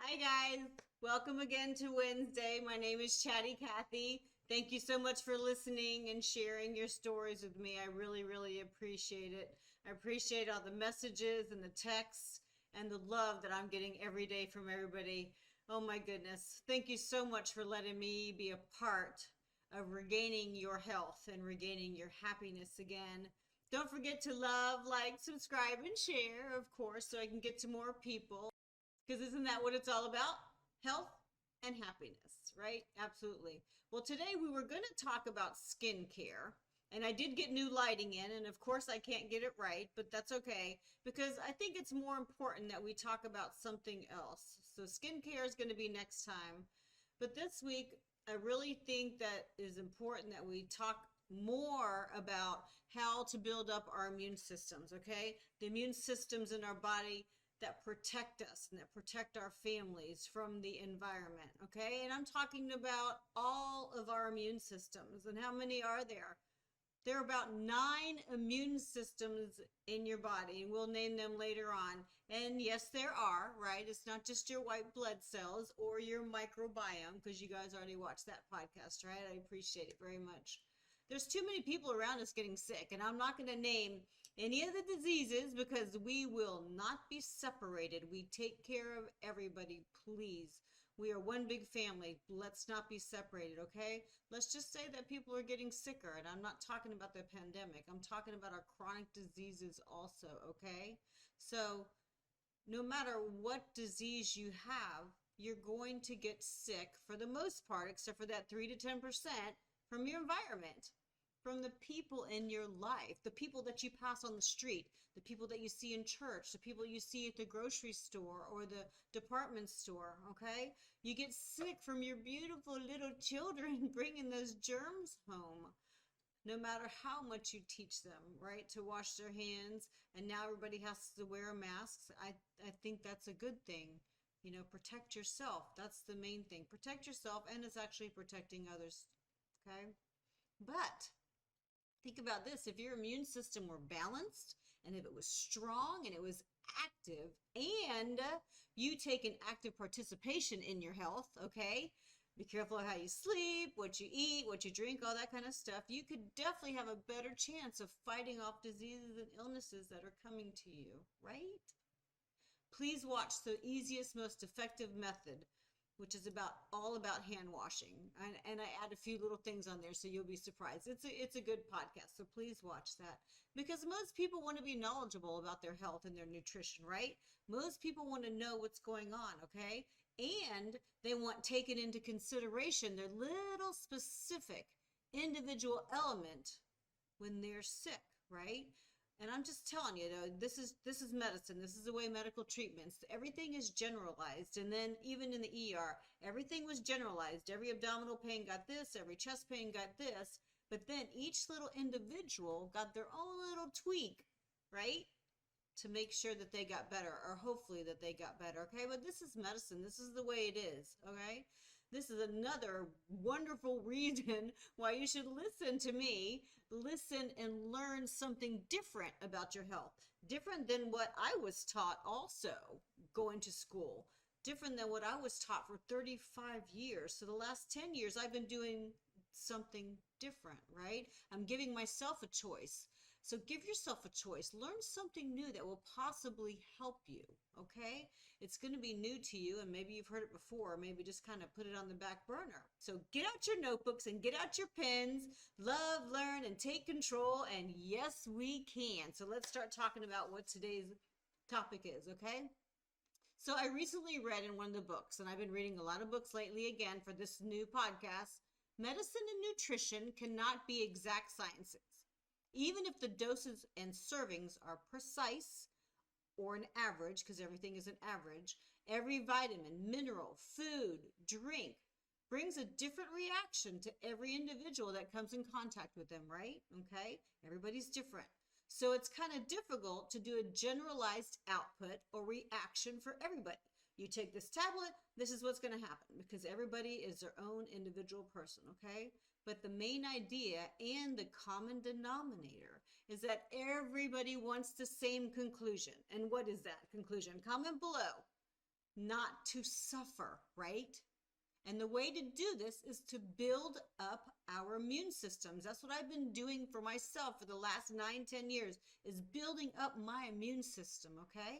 Hi guys, welcome again to Wednesday. My name is Chatty Cathy. Thank you so much for listening and sharing your stories with me. I really appreciate it. I appreciate all the messages and the texts and the love that I'm getting every day from everybody. Oh my goodness. Thank you so much for letting me be a part of regaining your health and regaining your happiness again. Don't forget to love, like, subscribe, and share, of course, so I can get to more people. Because isn't that what it's all about? Health and happiness, right? Absolutely. Well, today we were going to talk about skincare. And I did get new lighting in, and of course I can't get it right, but that's okay because I think it's more important that we talk about something else. So, skincare is going to be next time. But this week, I really think that it is important that we talk more about how to build up our immune systems, okay? The immune systems in our body that protect us and that protect our families from the environment, okay? And I'm talking about all of our immune systems. And how many are there? There are about 9 immune systems in your body, and we'll name them later on. And yes, there are, right? It's not just your white blood cells or your microbiome, because you guys already watched that podcast, right? I appreciate it very much. There's too many people around us getting sick, and I'm not going to name any of the diseases because we will not be separated. We take care of everybody, please. We are one big family. Let's not be separated, okay? Let's just say that people are getting sicker, and I'm not talking about the pandemic. I'm talking about our chronic diseases also, okay? So, no matter what disease you have, you're going to get sick for the most part, except for that 3 to 10% from your environment, from the people in your life, the people that you pass on the street, the people that you see in church, the people you see at the grocery store or the department store, okay? You get sick from your beautiful little children bringing those germs home. No matter how much you teach them, right, to wash their hands, and now everybody has to wear masks, I think that's a good thing. You know, protect yourself. That's the main thing. Protect yourself, and it's actually protecting others, okay? But think about this. If your immune system were balanced and if it was strong and it was active and you take an active participation in your health, okay? Be careful how you sleep, what you eat, what you drink, all that kind of stuff. You could definitely have a better chance of fighting off diseases and illnesses that are coming to you, right? Please watch the easiest, most effective method, which is all about hand washing. And I add a few little things on there so you'll be surprised. It's a good podcast, so please watch that. Because most people want to be knowledgeable about their health and their nutrition, right? Most people want to know what's going on, okay? And they want taken into consideration their little specific individual element when they're sick, right? And I'm just telling you, though, this is medicine. This is the way medical treatments. Everything is generalized, and then even in the ER, everything was generalized. Every abdominal pain got this, every chest pain got this, but then each little individual got their own little tweak, right? To make sure that they got better, or hopefully that they got better, okay? But this is medicine. This is the way it is, okay? This is another wonderful reason why you should listen to me, listen and learn something different about your health, different than what I was taught also going to school, different than what I was taught for 35 years. So the last 10 years, I've been doing something different, right? I'm giving myself a choice. So give yourself a choice. Learn something new that will possibly help you, okay? It's going to be new to you, and maybe you've heard it before. Maybe just kind of put it on the back burner. So get out your notebooks and get out your pens. Love, learn, and take control. And yes, we can. So let's start talking about what today's topic is, okay? So I recently read in one of the books, and I've been reading a lot of books lately again for this new podcast. Medicine and nutrition cannot be exact sciences. Even if the doses and servings are precise or an average, because everything is an average, every vitamin, mineral, food, drink brings a different reaction to every individual that comes in contact with them, right? Okay? Everybody's different. So it's kind of difficult to do a generalized output or reaction for everybody. You take this tablet, this is what's going to happen because everybody is their own individual person, okay? But the main idea and the common denominator is that everybody wants the same conclusion. And what is that conclusion? Comment below. not to suffer, right? And the way to do this is to build up our immune systems. That's what I've been doing for myself for the last 9-10 years, is building up my immune system, okay?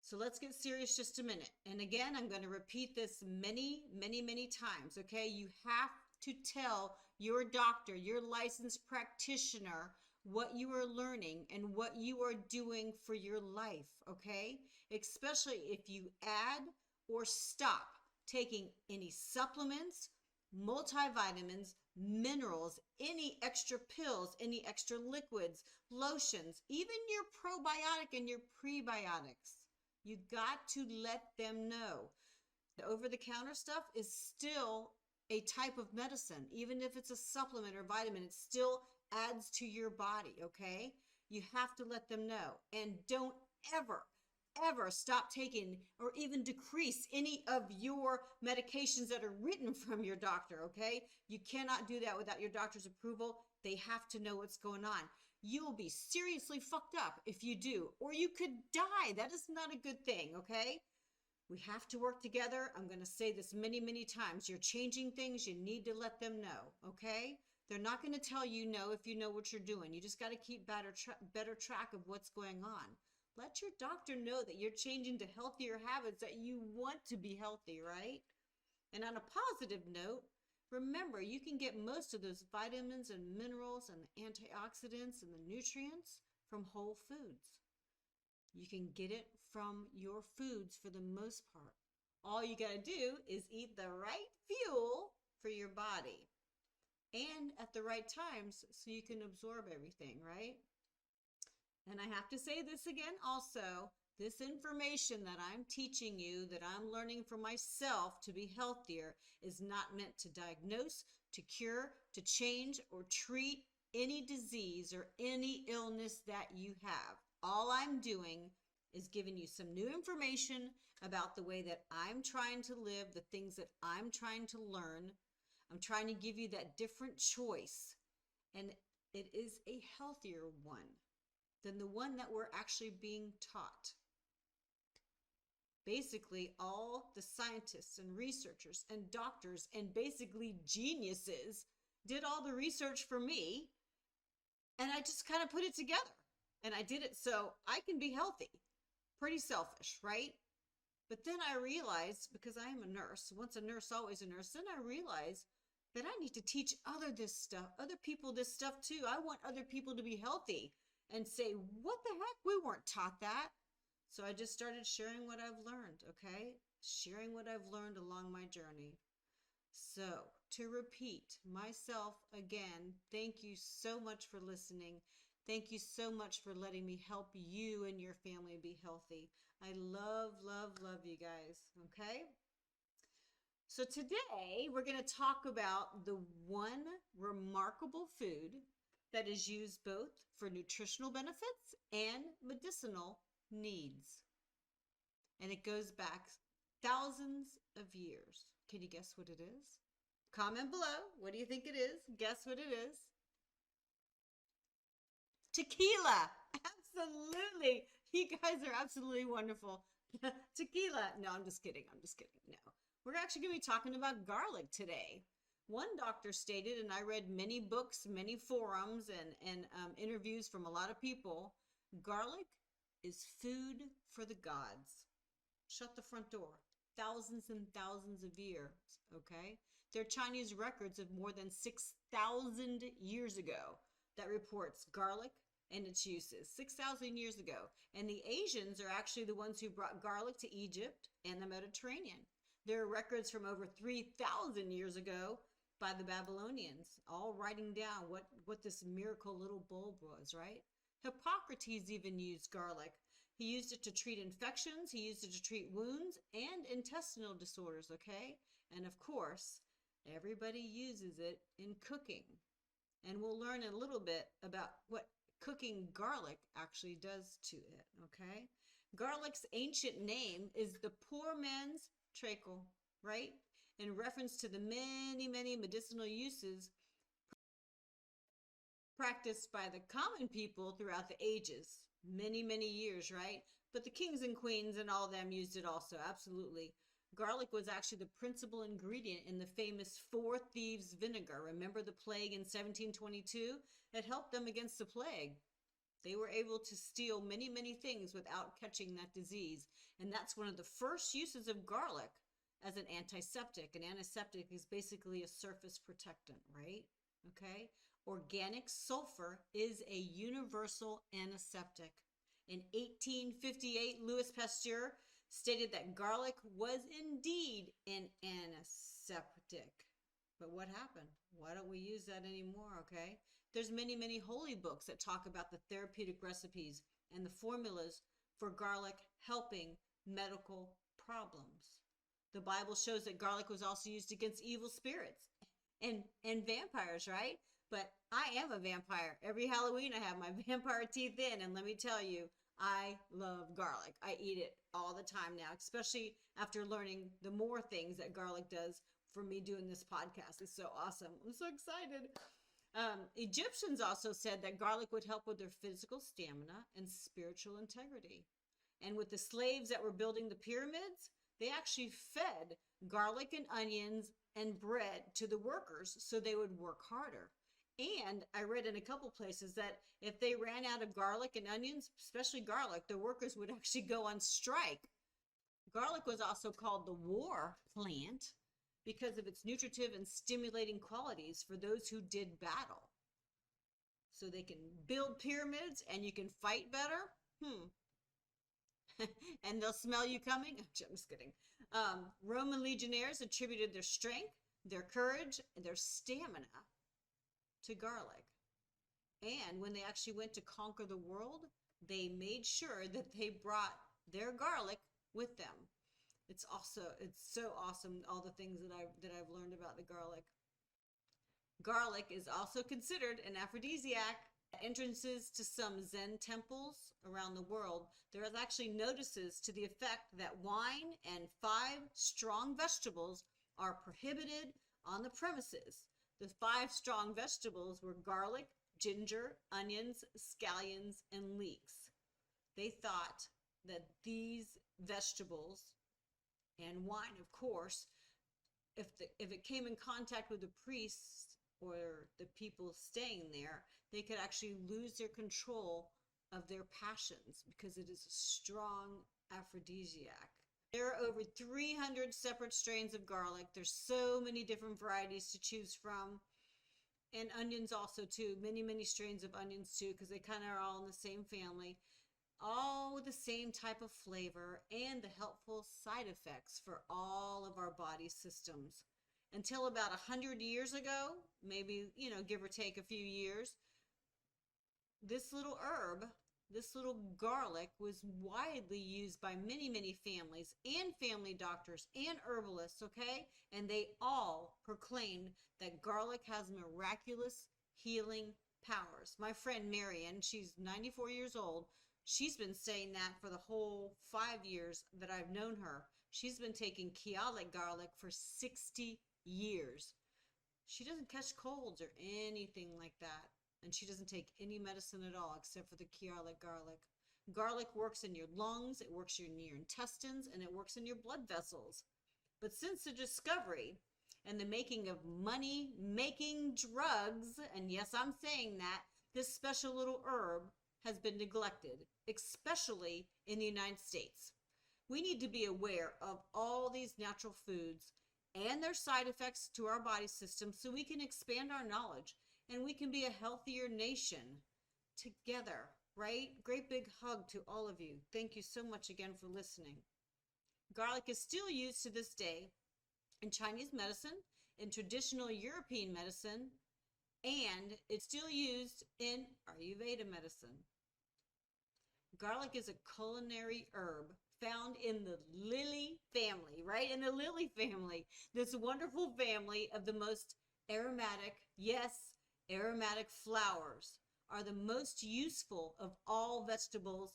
So let's get serious just a minute. And again, I'm going to repeat this many, many, many times, okay? You have to tell your doctor, your licensed practitioner, what you are learning and what you are doing for your life, okay? Especially if you add or stop taking any supplements, multivitamins, minerals, any extra pills, any extra liquids, lotions, even your probiotic and your prebiotics. You got to let them know. The over-the-counter stuff is still a type of medicine. Even if it's a supplement or vitamin, it still adds to your body, okay? You have to let them know. And don't ever, ever stop taking or even decrease any of your medications that are written from your doctor, okay? You cannot do that without your doctor's approval. They have to know what's going on. You'll be seriously fucked up if you do, or you could die. That is not a good thing, okay? We have to work together. I'm going to say this many, many times. You're changing things. You need to let them know, okay? They're not going to tell you no if you know what you're doing. You just got to keep better track of what's going on. Let your doctor know that you're changing to healthier habits, that you want to be healthy, right? And on a positive note, remember, you can get most of those vitamins and minerals and the antioxidants and the nutrients from whole foods. You can get it from your foods for the most part. All you got to do is eat the right fuel for your body and at the right times so you can absorb everything, right? And I have to say this again also, this information that I'm teaching you, that I'm learning for myself to be healthier, is not meant to diagnose, to cure, to change, or treat any disease or any illness that you have. All I'm doing is giving you some new information about the way that I'm trying to live, the things that I'm trying to learn. I'm trying to give you that different choice, and it is a healthier one than the one that we're actually being taught. Basically, all the scientists and researchers and doctors and basically geniuses did all the research for me, and I just kind of put it together. And I did it so I can be healthy. Pretty selfish, right? But then I realized, because I am a nurse, once a nurse, always a nurse, then I realized that I need to teach other people this stuff too. I want other people to be healthy and say, what the heck? We weren't taught that. So I just started sharing what I've learned, okay? Sharing what I've learned along my journey. So to repeat myself again, thank you so much for listening. Thank you so much for letting me help you and your family be healthy. I love, love, love you guys, okay? So today we're going to talk about the one remarkable food that is used both for nutritional benefits and medicinal needs. And it goes back thousands of years. Can you guess what it is? Comment below. What do you think it is? Guess what it is? Tequila. Absolutely. You guys are absolutely wonderful. Tequila. No, I'm just kidding. I'm just kidding. No. We're actually going to be talking about garlic today. One doctor stated, and I read many books, many forums, and interviews from a lot of people, garlic is food for the gods. Shut the front door. Thousands and thousands of years, okay? There are Chinese records of more than 6,000 years ago that reports garlic and its uses, 6,000 years ago. And the Asians are actually the ones who brought garlic to Egypt and the Mediterranean. There are records from over 3,000 years ago by the Babylonians, all writing down what this miracle little bulb was, right? Hippocrates even used garlic. He used it to treat infections, he used it to treat wounds and intestinal disorders, okay? And of course, everybody uses it in cooking. And we'll learn a little bit about what cooking garlic actually does to it, okay? Garlic's ancient name is the poor man's treacle, right? In reference to the many, many medicinal uses practiced by the common people throughout the ages, many, many years, right? But the kings and queens and all of them used it also, absolutely. Garlic was actually the principal ingredient in the famous Four Thieves vinegar. Remember the plague in 1722? It helped them against the plague. They were able to steal many, many things without catching that disease. And that's one of the first uses of garlic as an antiseptic. An antiseptic is basically a surface protectant, right? Okay. Organic sulfur is a universal antiseptic. In 1858, Louis Pasteur stated that garlic was indeed an antiseptic. But what happened? Why don't we use that anymore, okay? There's many, many holy books that talk about the therapeutic recipes and the formulas for garlic helping medical problems. The Bible shows that garlic was also used against evil spirits and vampires, right? But I am a vampire. Every Halloween I have my vampire teeth in, and let me tell you, I love garlic. I eat it all the time now, especially after learning the more things that garlic does for me doing this podcast. It's so awesome. I'm so excited. Egyptians also said that garlic would help with their physical stamina and spiritual integrity. And with the slaves that were building the pyramids, they actually fed garlic and onions and bread to the workers so they would work harder. And I read in a couple places that if they ran out of garlic and onions, especially garlic, the workers would actually go on strike. Garlic was also called the war plant because of its nutritive and stimulating qualities for those who did battle. So they can build pyramids and you can fight better. And they'll smell you coming. I'm just kidding. Roman legionnaires attributed their strength, their courage, and their stamina to garlic. And when they actually went to conquer the world, they made sure that they brought their garlic with them. It's so awesome, all the things that I've learned about the garlic. Garlic is also considered an aphrodisiac. At entrances to some Zen temples around the world, there is actually notices to the effect that wine and 5 strong vegetables are prohibited on the premises. The 5 strong vegetables were garlic, ginger, onions, scallions, and leeks. They thought that these vegetables and wine, of course, if it came in contact with the priests or the people staying there, they could actually lose their control of their passions because it is a strong aphrodisiac. There are over 300 separate strains of garlic. There's so many different varieties to choose from. And onions also too, many, many strains of onions too, because they kind of are all in the same family. All with the same type of flavor and the helpful side effects for all of our body systems. Until about 100 years ago, maybe, give or take a few years, this little herb, this little garlic was widely used by many, many families and family doctors and herbalists, okay? And they all proclaimed that garlic has miraculous healing powers. My friend Marion, she's 94 years old. She's been saying that for the whole 5 years that I've known her. She's been taking Kyolic Garlic for 60 years. She doesn't catch colds or anything like that. And she doesn't take any medicine at all except for the Kyolic Garlic. Garlic works in your lungs, it works in your intestines, and it works in your blood vessels. But since the discovery and the making of money-making drugs, and yes, I'm saying that, this special little herb has been neglected, especially in the United States. We need to be aware of all these natural foods and their side effects to our body system so we can expand our knowledge and we can be a healthier nation together, right? Great big hug to all of you. Thank you so much again for listening. Garlic is still used to this day in Chinese medicine, in traditional European medicine, and it's still used in Ayurveda medicine. Garlic is a culinary herb found in the lily family, right? In the lily family, this wonderful family of the most aromatic, yes, aromatic flowers are the most useful of all vegetables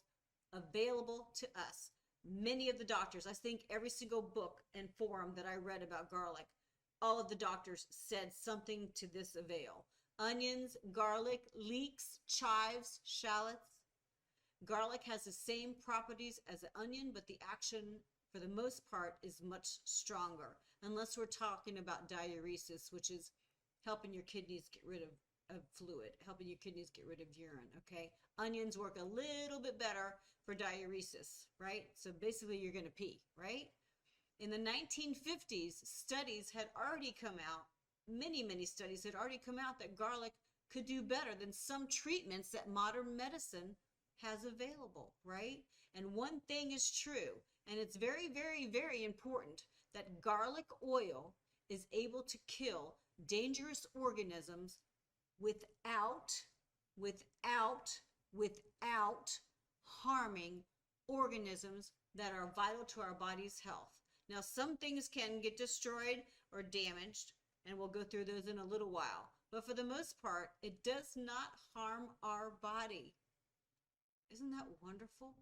available to us. Many of the doctors, I think every single book and forum that I read about garlic, all of the doctors said something to this avail. onions, garlic, leeks, chives, shallots. Garlic has the same properties as the onion, but the action, for the most part, is much stronger, unless we're talking about diuresis, which is helping your kidneys get rid of fluid, helping your kidneys get rid of urine, okay? Onions work a little bit better for diuresis, right? So basically you're going to pee, right? In the 1950s, studies had already come out, many studies had already come out that garlic could do better than some treatments that modern medicine has available, right? And one thing is true, and it's very important, that garlic oil is able to kill dangerous organisms without harming organisms that are vital to our body's health. Now, some things can get destroyed or damaged, and we'll go through those in a little while. But for the most part, it does not harm our body. Isn't that wonderful?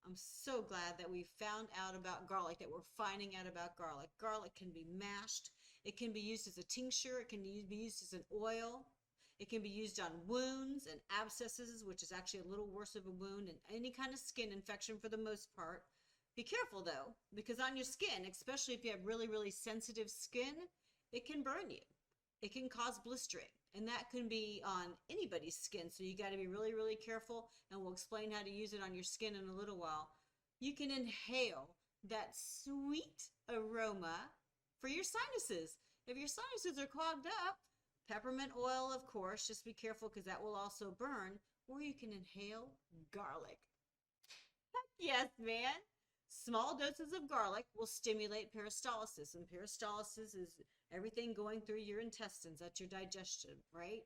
I'm so glad that we found out about garlic, that we're finding out about garlic. Garlic can be mashed. It can be used as a tincture. It can be used as an oil. It can be used on wounds and abscesses, which is actually a little worse of a wound, and any kind of skin infection for the most part. Be careful though, because on your skin, especially if you have really sensitive skin, it can burn you. It can cause blistering, and that can be on anybody's skin. So you got to be really careful, and we'll explain how to use it on your skin in a little while. You can inhale that sweet aroma for your sinuses. If your sinuses are clogged up, peppermint oil, of course, just be careful because that will also burn, or you can inhale garlic. Yes, man. Small doses of garlic will stimulate peristalsis, and peristalsis is everything going through your intestines. That's your digestion, right?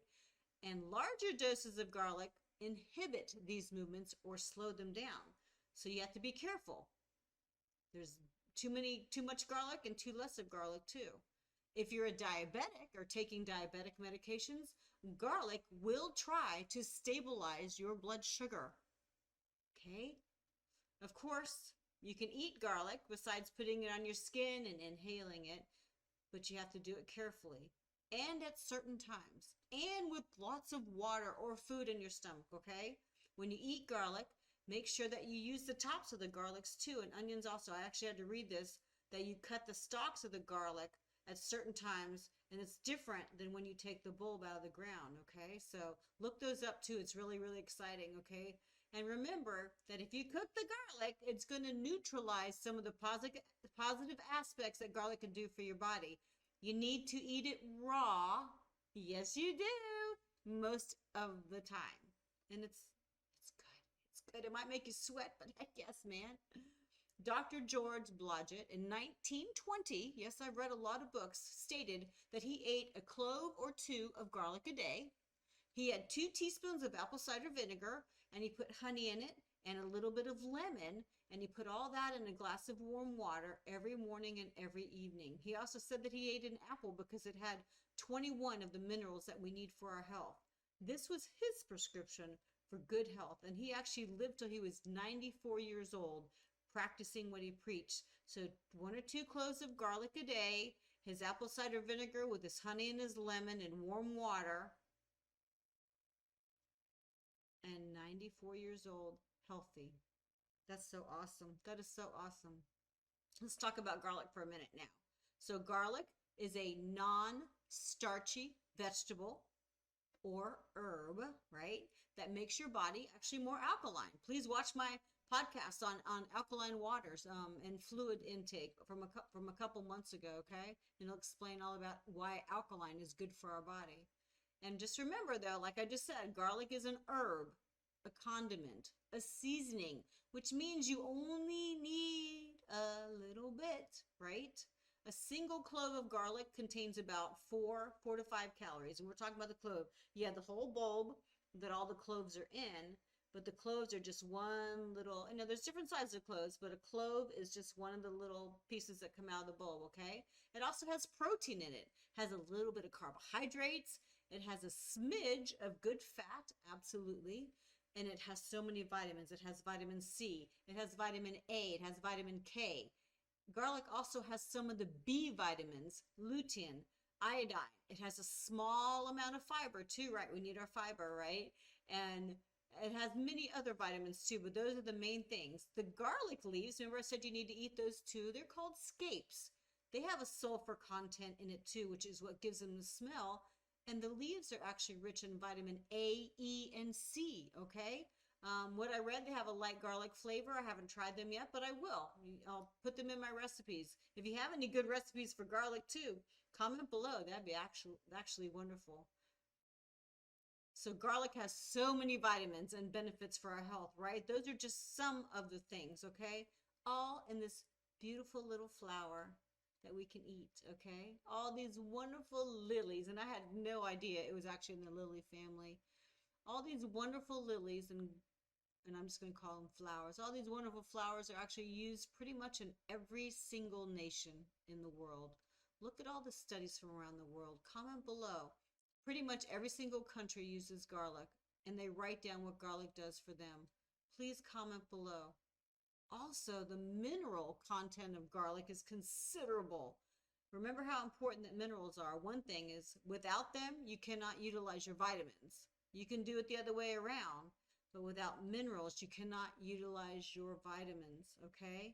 And larger doses of garlic inhibit these movements or slow them down. So you have to be careful. There's too much garlic and too less of garlic too. If you're a diabetic or taking diabetic medications, garlic will try to stabilize your blood sugar. Okay? Of course, you can eat garlic besides putting it on your skin and inhaling it, but you have to do it carefully and at certain times and with lots of water or food in your stomach, okay? When you eat garlic, make sure that you use the tops of the garlics too, and onions also. I actually had to read this, that you cut the stalks of the garlic at certain times, and it's different than when you take the bulb out of the ground, okay? So look those up too. It's really exciting, okay? And remember that if you cook the garlic, it's going to neutralize some of the positive aspects that garlic can do for your body. You need to eat it raw. Yes, you do. Most of the time. And it's good. It's good. It might make you sweat, but heck yes, man. Dr. George Blodgett in 1920, yes, I've read a lot of books, stated that he ate a clove or two of garlic a day. He had 2 teaspoons of apple cider vinegar, and he put honey in it and a little bit of lemon, and he put all that in a glass of warm water every morning and every evening. He also said that he ate an apple because it had 21 of the minerals that we need for our health. This was his prescription for good health, and he actually lived till he was 94 years old, practicing what he preached. So 1 or 2 cloves of garlic a day, his apple cider vinegar with his honey and his lemon and warm water, and 94 years old, healthy. That's so awesome. That is so awesome. Let's talk about garlic for a minute now. So garlic is a non-starchy vegetable or herb, right? That makes your body actually more alkaline. Please watch my podcast on alkaline waters and fluid intake from a couple months ago, okay? And it'll explain all about why alkaline is good for our body. And just remember though, like I just said, garlic is an herb, a condiment, a seasoning, which means you only need a little bit, right? A single clove of garlic contains about 4 to 5 calories. And we're talking about the clove. You have the whole bulb that all the cloves are in, but the cloves are just one little, there's different sizes of cloves, but a clove is just one of the little pieces that come out of the bulb, okay? It also has protein in it, has a little bit of carbohydrates, it has a smidge of good fat, absolutely, and it has so many vitamins. It has vitamin C, it has vitamin A, it has vitamin K. Garlic also has some of the B vitamins, lutein, iodine. It has a small amount of fiber too, right? We need our fiber, right? And it has many other vitamins too, but those are the main things. The garlic leaves, remember I said you need to eat those too? They're called scapes. They have a sulfur content in it too, which is what gives them the smell. And the leaves are actually rich in vitamin A, E, and C, okay? What I read, they have a light garlic flavor. I haven't tried them yet, but I will. I'll put them in my recipes. If you have any good recipes for garlic too, comment below. That'd be actually wonderful. So garlic has so many vitamins and benefits for our health, right? Those are just some of the things, okay? All in this beautiful little flower that we can eat, okay? All these wonderful lilies, and I had no idea it was actually in the lily family. All these wonderful lilies, and I'm just going to call them flowers. All these wonderful flowers are actually used pretty much in every single nation in the world. Look at all the studies from around the world. Comment below. Pretty much every single country uses garlic, and they write down what garlic does for them. Please comment below. Also, the mineral content of garlic is considerable. Remember how important that minerals are. One thing is, without them, you cannot utilize your vitamins. You can do it the other way around, but without minerals, you cannot utilize your vitamins, okay?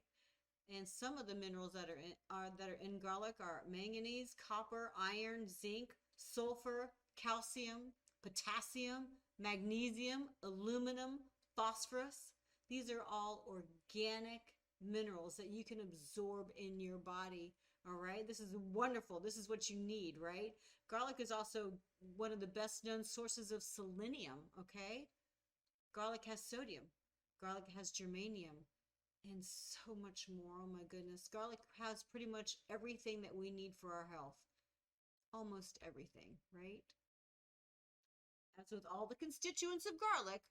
And some of the minerals that are in garlic are manganese, copper, iron, zinc, sulfur, calcium, potassium, magnesium, aluminum, phosphorus. These are all organic minerals that you can absorb in your body. All right, this is wonderful. This is what you need, right? Garlic is also one of the best known sources of selenium, okay? Garlic has sodium. Garlic has germanium and so much more. Oh my goodness. Garlic has pretty much everything that we need for our health. Almost everything, right? As with all the constituents of garlic,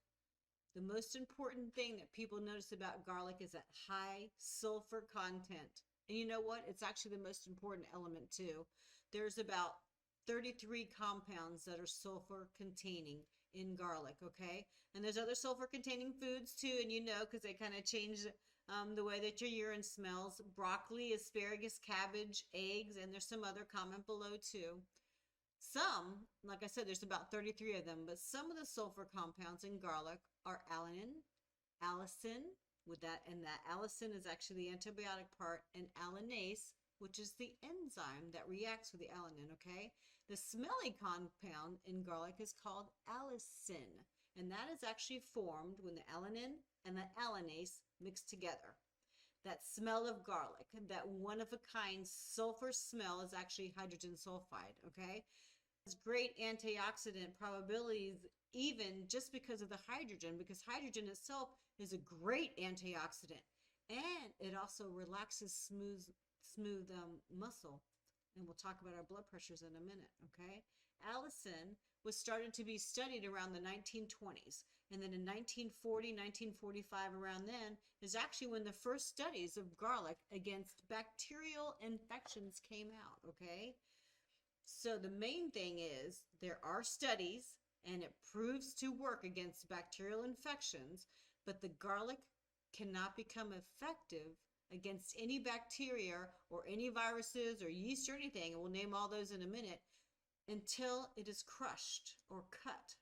the most important thing that people notice about garlic is that high sulfur content. And you know what? It's actually the most important element too. There's about 33 compounds that are sulfur containing in garlic, okay? And there's other sulfur containing foods too, and you know, because they kind of change the way that your urine smells. Broccoli, asparagus, cabbage, eggs, and there's some other, comment below too. Some, like I said, there's about 33 of them, but some of the sulfur compounds in garlic are alanine, allicin, with that, and that allicin is actually the antibiotic part, and allinase, which is the enzyme that reacts with the alanine, okay? The smelly compound in garlic is called allicin, and that is actually formed when the alanine and the allinase mix together. That smell of garlic, that one-of-a-kind sulfur smell, is actually hydrogen sulfide, okay? It's great antioxidant probabilities, even just because of the hydrogen, because hydrogen itself is a great antioxidant, and it also relaxes smooth muscle. And we'll talk about our blood pressures in a minute, okay? Allicin was started to be studied around the 1920s. And then in 1940, 1945, around then, is actually when the first studies of garlic against bacterial infections came out, okay? So the main thing is there are studies, and it proves to work against bacterial infections, but the garlic cannot become effective against any bacteria or any viruses or yeast or anything, and we'll name all those in a minute, until it is crushed or cut.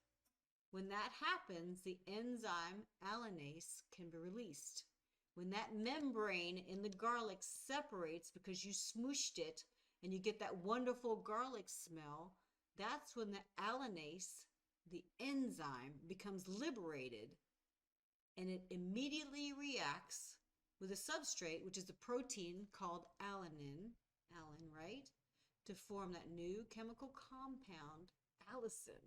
When that happens, the enzyme allinase can be released. When that membrane in the garlic separates because you smooshed it and you get that wonderful garlic smell, that's when the allinase, the enzyme, becomes liberated, and it immediately reacts with a substrate, which is a protein called alanine, right, to form that new chemical compound, allicin.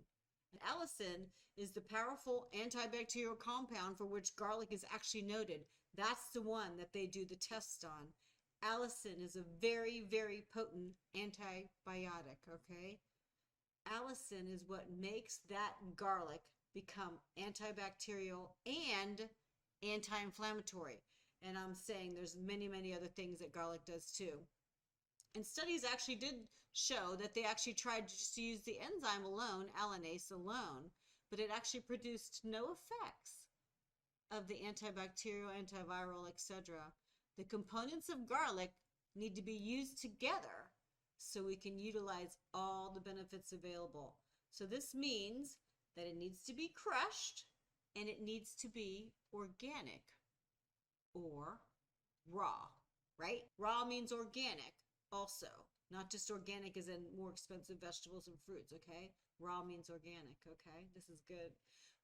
And allicin is the powerful antibacterial compound for which garlic is actually noted. That's the one that they do the tests on. Allicin is a very, very potent antibiotic, okay? Allicin is what makes that garlic become antibacterial and anti-inflammatory. And I'm saying there's many, many other things that garlic does too. And studies actually did show that they actually tried to just use the enzyme alone, allinase alone, but it actually produced no effects of the antibacterial, antiviral, etc. The components of garlic need to be used together so we can utilize all the benefits available. So this means that it needs to be crushed and it needs to be organic or raw, right? Raw means organic also, not just organic as in more expensive vegetables and fruits, okay? Raw means organic, okay? This is good.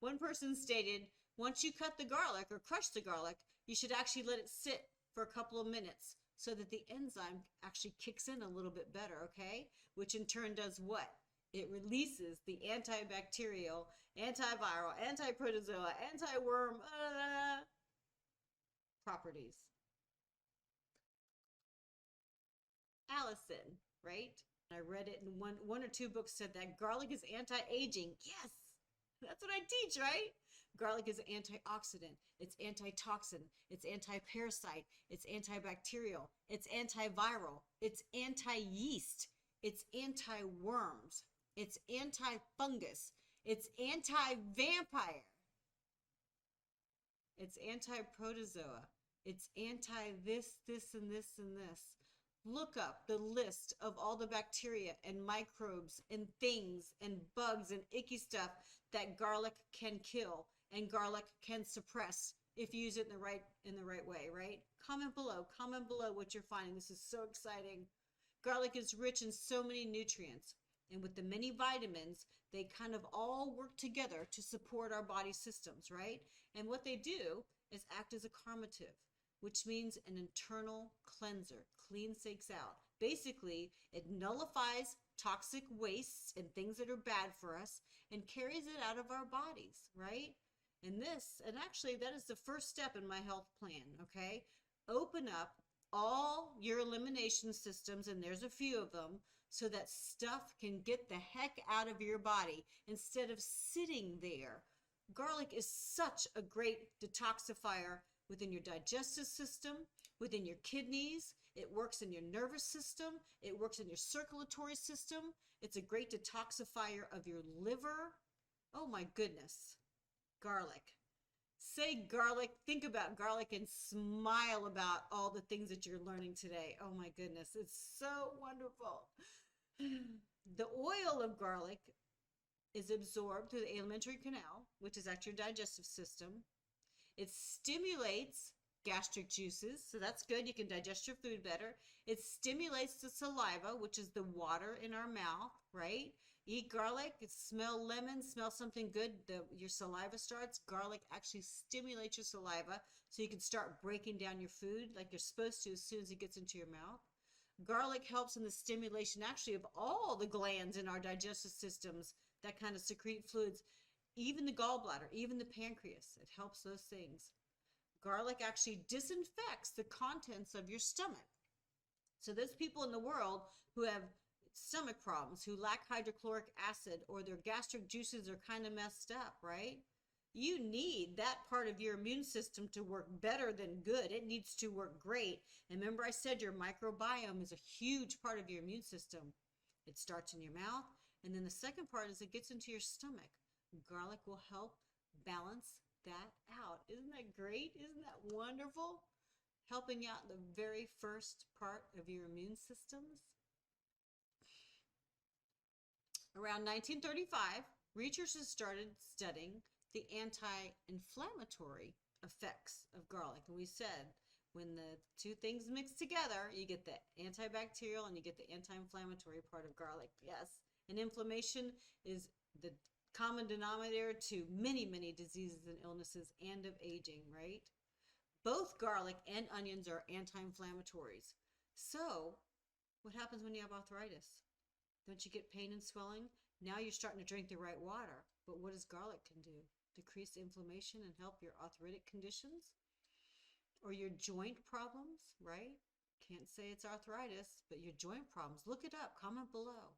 One person stated, once you cut the garlic or crush the garlic, you should actually let it sit for a couple of minutes so that the enzyme actually kicks in a little bit better, okay? Which in turn does what? It releases the antibacterial, antiviral, antiprotozoa, anti-worm properties. Allison, right? I read it in one or two books said that garlic is anti-aging. Yes, that's what I teach, right? Garlic is antioxidant, it's antitoxin, it's anti-parasite, it's antibacterial, it's antiviral, it's anti-yeast, it's anti-worms, it's anti-fungus, it's anti-vampire, it's anti-protozoa, it's anti-this, this, and this, and this. Look up the list of all the bacteria and microbes and things and bugs and icky stuff that garlic can kill and garlic can suppress if you use it in the right way, right? Comment below what you're finding. This is so exciting. Garlic is rich in so many nutrients, and with the many vitamins, they kind of all work together to support our body systems, right? And what they do is act as a carminative, which means an internal cleanser, cleans things out. Basically, it nullifies toxic wastes and things that are bad for us and carries it out of our bodies, right? And actually that is the first step in my health plan, okay? Open up all your elimination systems, and there's a few of them, so that stuff can get the heck out of your body instead of sitting there. Garlic is such a great detoxifier within your digestive system, within your kidneys. It works in your nervous system. It works in your circulatory system. It's a great detoxifier of your liver. Oh my goodness. Garlic. Say garlic, think about garlic, and smile about all the things that you're learning today. Oh my goodness, it's so wonderful. The oil of garlic is absorbed through the alimentary canal, which is at your digestive system. It stimulates gastric juices, so that's good. You can digest your food better. It stimulates the saliva, which is the water in our mouth, right? Eat garlic, smell lemon, smell something good, your saliva starts. Garlic actually stimulates your saliva so you can start breaking down your food like you're supposed to as soon as it gets into your mouth. Garlic helps in the stimulation actually of all the glands in our digestive systems that kind of secrete fluids, even the gallbladder, even the pancreas. It helps those things. Garlic actually disinfects the contents of your stomach. So there's people in the world who have stomach problems, who lack hydrochloric acid, or their gastric juices are kind of messed up, right? You need that part of your immune system to work better than good. It needs to work great. And remember I said your microbiome is a huge part of your immune system. It starts in your mouth, and then the second part is it gets into your stomach. Garlic will help balance that out. Isn't that great? Isn't that wonderful? Helping out the very first part of your immune systems. Around 1935, researchers started studying the anti-inflammatory effects of garlic. And we said when the two things mix together, you get the antibacterial and you get the anti-inflammatory part of garlic. Yes. And inflammation is the common denominator to many, many diseases and illnesses and of aging, right? Both garlic and onions are anti-inflammatories. So what happens when you have arthritis? Don't you get pain and swelling? Now you're starting to drink the right water. But what does garlic can do? Decrease inflammation and help your arthritic conditions? Or your joint problems, right? Can't say it's arthritis, but your joint problems. Look it up. Comment below.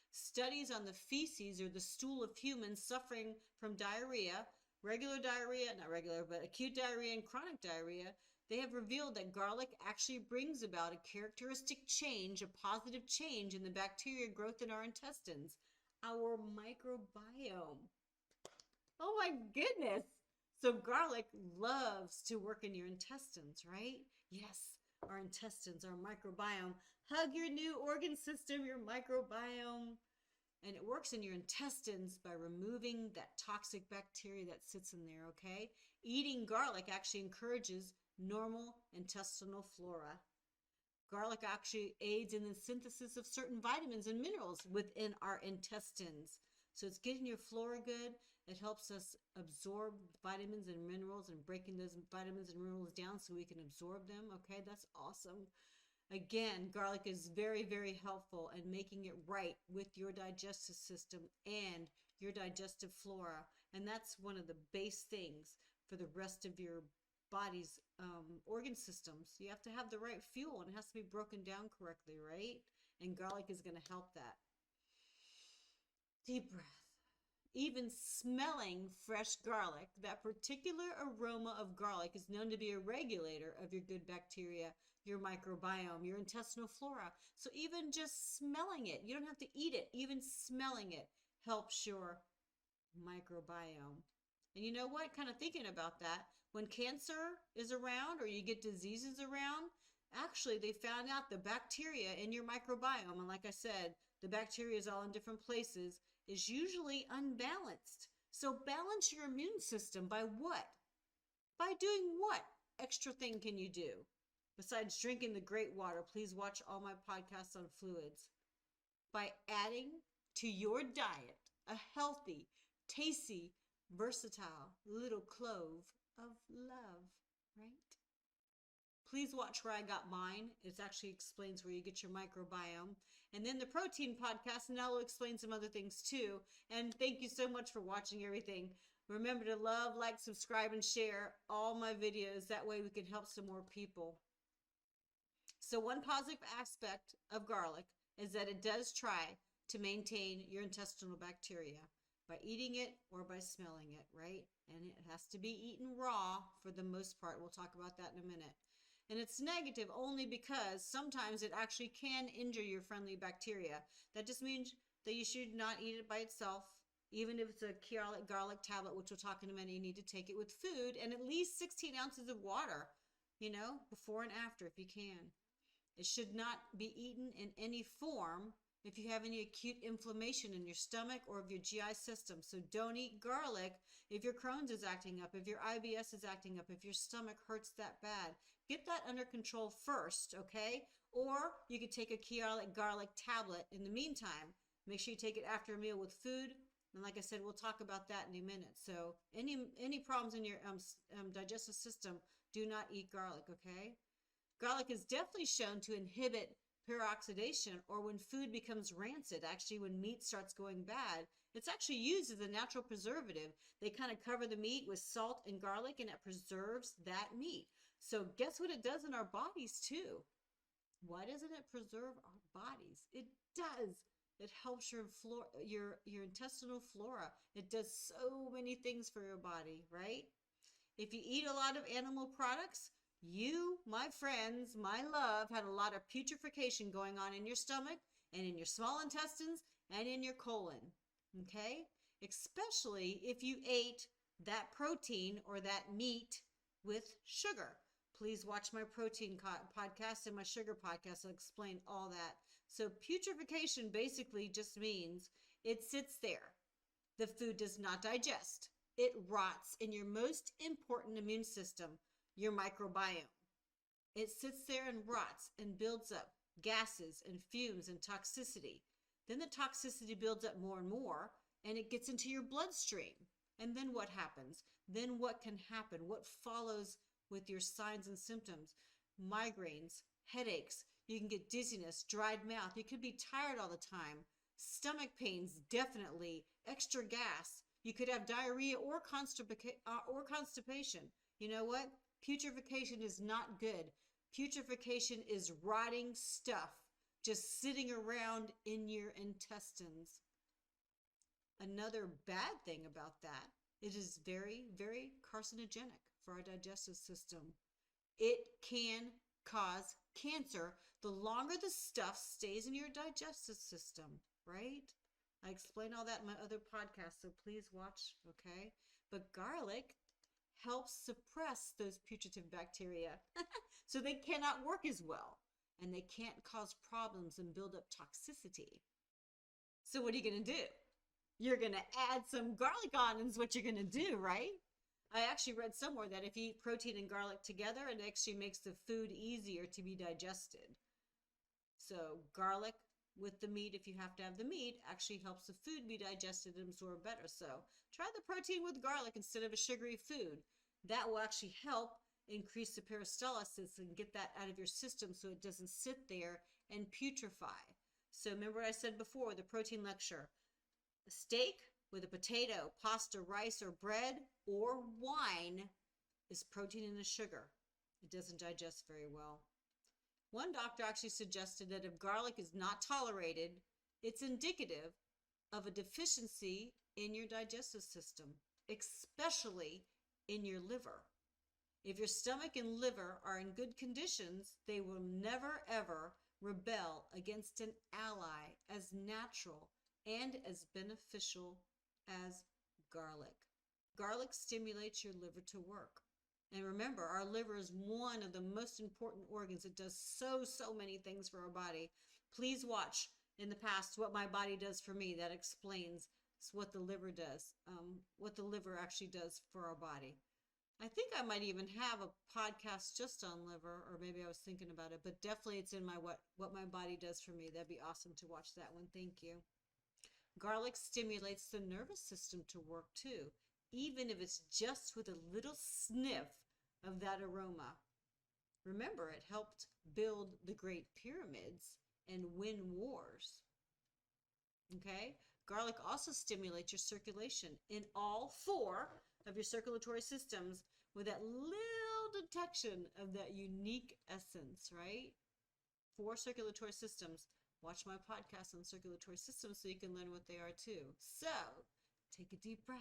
Studies on the feces or the stool of humans suffering from diarrhea, regular diarrhea, not regular, but acute diarrhea and chronic diarrhea, they have revealed that garlic actually brings about a characteristic change, a positive change in the bacteria growth in our intestines, our microbiome. Oh my goodness. So garlic loves to work in your intestines, right? Yes, our intestines, our microbiome hug your new organ system, your microbiome. And it works in your intestines by removing that toxic bacteria that sits in there, okay? Eating garlic actually encourages normal intestinal flora. Garlic actually aids in the synthesis of certain vitamins and minerals within our intestines. So it's getting your flora good. It helps us absorb vitamins and minerals and breaking those vitamins and minerals down so we can absorb them. Okay, that's awesome. Again, garlic is very, very helpful in making it right with your digestive system and your digestive flora. And that's one of the base things for the rest of your body's organ systems. You have to have the right fuel and it has to be broken down correctly, right? And garlic is going to help that. Deep breath. Even smelling fresh garlic, that particular aroma of garlic is known to be a regulator of your good bacteria, your microbiome, your intestinal flora. So even just smelling it, you don't have to eat it, even smelling it helps your microbiome. And you know what? Kind of thinking about that, when cancer is around or you get diseases around, actually they found out the bacteria in your microbiome, and like I said, the bacteria is all in different places, is usually unbalanced. So balance your immune system by what? By doing what extra thing can you do? Besides drinking the great water, please watch all my podcasts on fluids. By adding to your diet a healthy, tasty, versatile little clove of love, right? Please watch where I got mine. It actually explains where you get your microbiome. And then the protein podcast, and that will explain some other things too. And thank you so much for watching everything. Remember to love, like, subscribe, and share all my videos. That way we can help some more people. So one positive aspect of garlic is that it does try to maintain your intestinal bacteria by eating it or by smelling it, right? And it has to be eaten raw for the most part. We'll talk about that in a minute. And it's negative only because sometimes it actually can injure your friendly bacteria. That just means that you should not eat it by itself. Even if it's a Kyolic Garlic tablet, which we'll talk in a minute, you need to take it with food and at least 16 ounces of water, before and after if you can. It should not be eaten in any form if you have any acute inflammation in your stomach or of your GI system. So don't eat garlic if your Crohn's is acting up, if your IBS is acting up, if your stomach hurts that bad. Get that under control first, okay? Or you could take a Kyolic Garlic tablet in the meantime. Make sure you take it after a meal with food. And like I said, we'll talk about that in a minute. So any problems in your digestive system, do not eat garlic, okay? Garlic is definitely shown to inhibit peroxidation, or when food becomes rancid, actually when meat starts going bad. It's actually used as a natural preservative. They kind of cover the meat with salt and garlic and it preserves that meat. So guess what it does in our bodies too? Why doesn't it preserve our bodies? It does. It helps your intestinal flora. It does so many things for your body, right? If you eat a lot of animal products, you, my friends, my love, had a lot of putrefaction going on in your stomach and in your small intestines and in your colon, okay? Especially if you ate that protein or that meat with sugar. Please watch my protein podcast and my sugar podcast. I'll explain all that. So putrefaction basically just means it sits there. The food does not digest. It rots in your most important immune system, your microbiome. It sits there and rots and builds up gases and fumes and toxicity. Then the toxicity builds up more and more, and it gets into your bloodstream. And then what happens? Then what can happen? What follows with your signs and symptoms? Migraines, headaches, you can get dizziness, dried mouth, you could be tired all the time, stomach pains, definitely, extra gas. You could have diarrhea or constipation. You know what? Putrefaction is not good. Putrefaction is rotting stuff just sitting around in your intestines. Another bad thing about that, it is very, very carcinogenic for our digestive system. It can cause cancer the longer the stuff stays in your digestive system, right? I explain all that in my other podcast, so please watch, okay? But garlic helps suppress those putative bacteria so they cannot work as well. and they can't cause problems and build up toxicity. So what are you going to do? You're going to add some garlic on is what you're going to do, right? I actually read somewhere that if you eat protein and garlic together, it actually makes the food easier to be digested. So garlic with the meat, if you have to have the meat, actually helps the food be digested and absorb better. So try the protein with garlic instead of a sugary food. That will actually help increase the peristalsis and get that out of your system so it doesn't sit there and putrefy. So remember what I said before, the protein lecture. A steak with a potato, pasta, rice, or bread, or wine is protein and a sugar. It doesn't digest very well. One doctor actually suggested that if garlic is not tolerated, it's indicative of a deficiency in your digestive system, especially in your liver. If your stomach and liver are in good conditions, they will never ever rebel against an ally as natural and as beneficial as garlic. Garlic stimulates your liver to work. And remember, our liver is one of the most important organs. It does so many things for our body. Please watch in the past What My Body Does for Me. That explains what the liver does, what the liver actually does for our body. I think I might even have a podcast just on liver, or maybe I was thinking about it, but definitely it's in my What My Body Does for Me. That'd be awesome to watch that one. Thank you. Garlic stimulates the nervous system to work too, even if it's just with a little sniff of that aroma. Remember, it helped build the Great Pyramids and win wars. Okay? Garlic also stimulates your circulation in all 4 of your circulatory systems with that little detection of that unique essence, right? 4 circulatory systems. Watch my podcast on circulatory systems so you can learn what they are too. So, take a deep breath.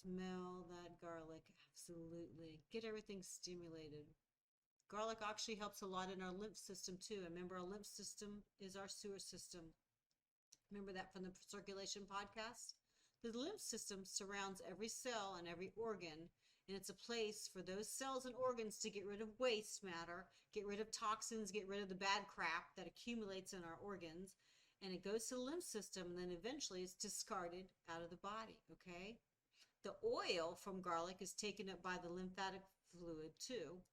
Smell that garlic, absolutely. Get everything stimulated. Garlic actually helps a lot in our lymph system too. Remember, our lymph system is our sewer system. Remember that from the circulation podcast? The lymph system surrounds every cell and every organ, and it's a place for those cells and organs to get rid of waste matter, get rid of toxins, get rid of the bad crap that accumulates in our organs, and it goes to the lymph system, and then eventually it's discarded out of the body, okay? The oil from garlic is taken up by the lymphatic fluid too,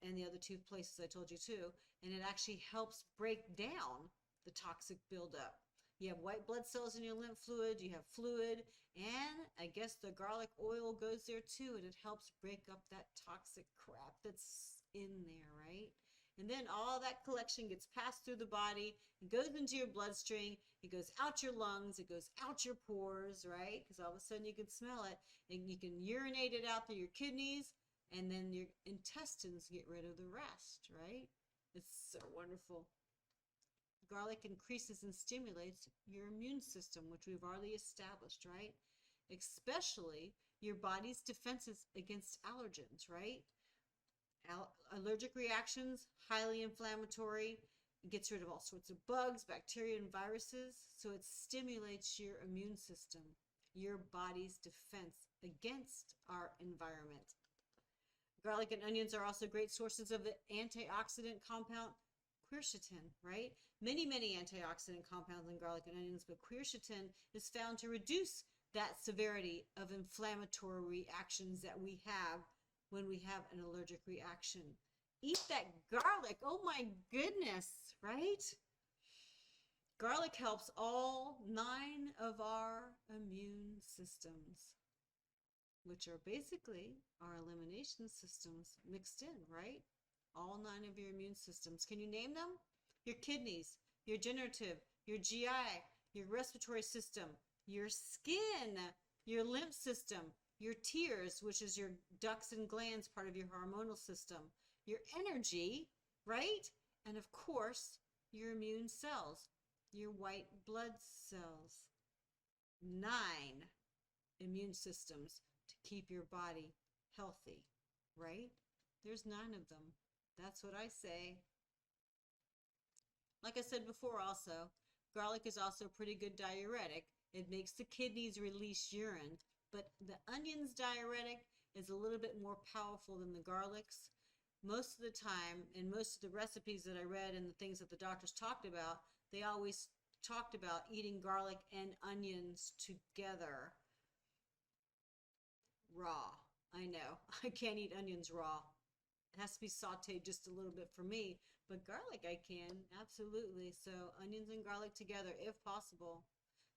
and the other 2 places I told you too, and it actually helps break down the toxic buildup. You have white blood cells in your lymph fluid, you have fluid, and I guess the garlic oil goes there too, and it helps break up that toxic crap that's in there, right? And then all that collection gets passed through the body, it goes into your bloodstream, it goes out your lungs, it goes out your pores, right? Because all of a sudden you can smell it, and you can urinate it out through your kidneys, and then your intestines get rid of the rest, right? It's so wonderful. Garlic increases and stimulates your immune system, which we've already established, right? Especially your body's defenses against allergens, right? Allergic reactions, highly inflammatory. It gets rid of all sorts of bugs, bacteria, and viruses. So it stimulates your immune system, your body's defense against our environment. Garlic and onions are also great sources of the antioxidant compound quercetin, right? Many antioxidant compounds in garlic and onions, but quercetin is found to reduce that severity of inflammatory reactions that we have when we have an allergic reaction. Eat that garlic. Oh my goodness, right? Garlic helps all 9 of our immune systems, which are basically our elimination systems mixed in, right? All 9 of your immune systems. Can you name them? Your kidneys, your generative, your GI, your respiratory system, your skin, your lymph system, your tears, which is your ducts and glands, part of your hormonal system, your energy, right? And of course, your immune cells, your white blood cells. 9 immune systems to keep your body healthy, right? There's 9 of them. That's what I say. Like I said before also, garlic is also a pretty good diuretic. It makes the kidneys release urine, but the onion's diuretic is a little bit more powerful than the garlic's. most of the time, in most of the recipes that I read and the things that the doctors talked about, they always talked about eating garlic and onions together raw. I know. I can't eat onions raw. It has to be sauteed just a little bit for me, but garlic I can, absolutely. So onions and garlic together if possible.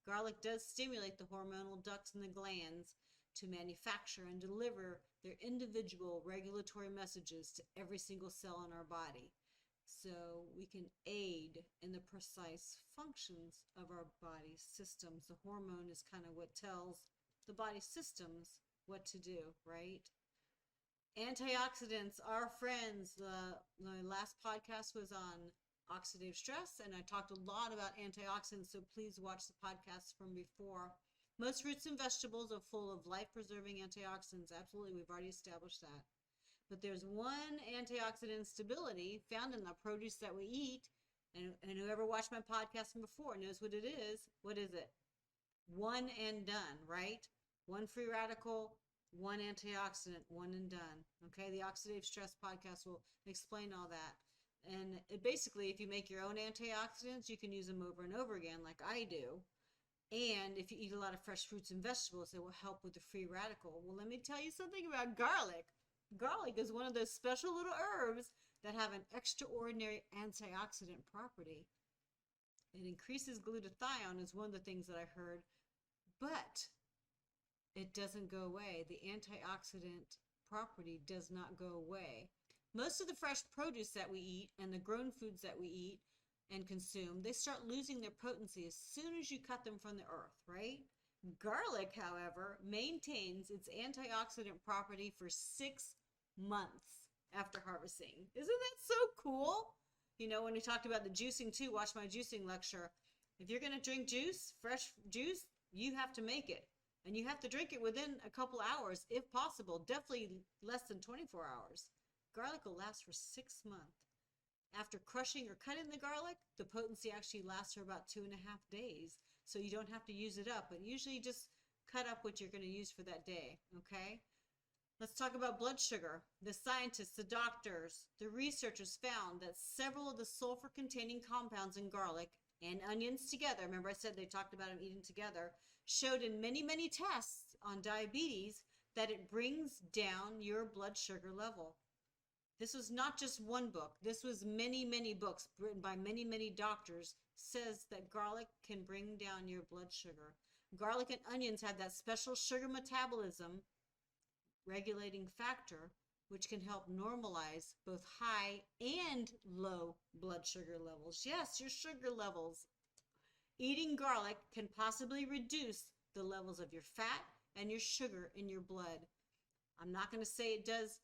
Garlic does stimulate the hormonal ducts in the glands to manufacture and deliver their individual regulatory messages to every single cell in our body. So we can aid in the precise functions of our body systems. The hormone is kind of what tells the body systems what to do, right? Antioxidants are friends. The last podcast was on oxidative stress, and I talked a lot about antioxidants, so please watch the podcast from before. Most fruits and vegetables are full of life-preserving antioxidants. Absolutely, we've already established that. But there's one antioxidant stability found in the produce that we eat, and whoever watched my podcast before knows what it is. What is it? One and done, right? One free radical, one antioxidant, one and done. Okay, the oxidative stress podcast will explain all that. And it basically, if you make your own antioxidants, you can use them over and over again like I do. And if you eat a lot of fresh fruits and vegetables, it will help with the free radical. Well, let me tell you something about garlic. Garlic is one of those special little herbs that have an extraordinary antioxidant property. It increases glutathione is one of the things that I heard, but it doesn't go away. The antioxidant property does not go away. Most of the fresh produce that we eat and the grown foods that we eat and consume, they start losing their potency as soon as you cut them from the earth, right? Garlic, however, maintains its antioxidant property for 6 months after harvesting. Isn't that so cool? You know, when we talked about the juicing too, watch my juicing lecture. If you're going to drink juice, fresh juice, you have to make it. And you have to drink it within a couple hours, if possible. Definitely less than 24 hours. Garlic will last for 6 months. After crushing or cutting the garlic, the potency actually lasts for about 2.5 days. So you don't have to use it up, but usually just cut up what you're going to use for that day, okay? Let's talk about blood sugar. The scientists, the doctors, the researchers found that several of the sulfur-containing compounds in garlic and onions together, remember I said they talked about them eating together, showed in many, many tests on diabetes that it brings down your blood sugar level. This was not just one book. This was many, many books written by many, many doctors says that garlic can bring down your blood sugar. Garlic and onions have that special sugar metabolism regulating factor, which can help normalize both high and low blood sugar levels. Yes, your sugar levels. Eating garlic can possibly reduce the levels of your fat and your sugar in your blood. I'm not going to say it does,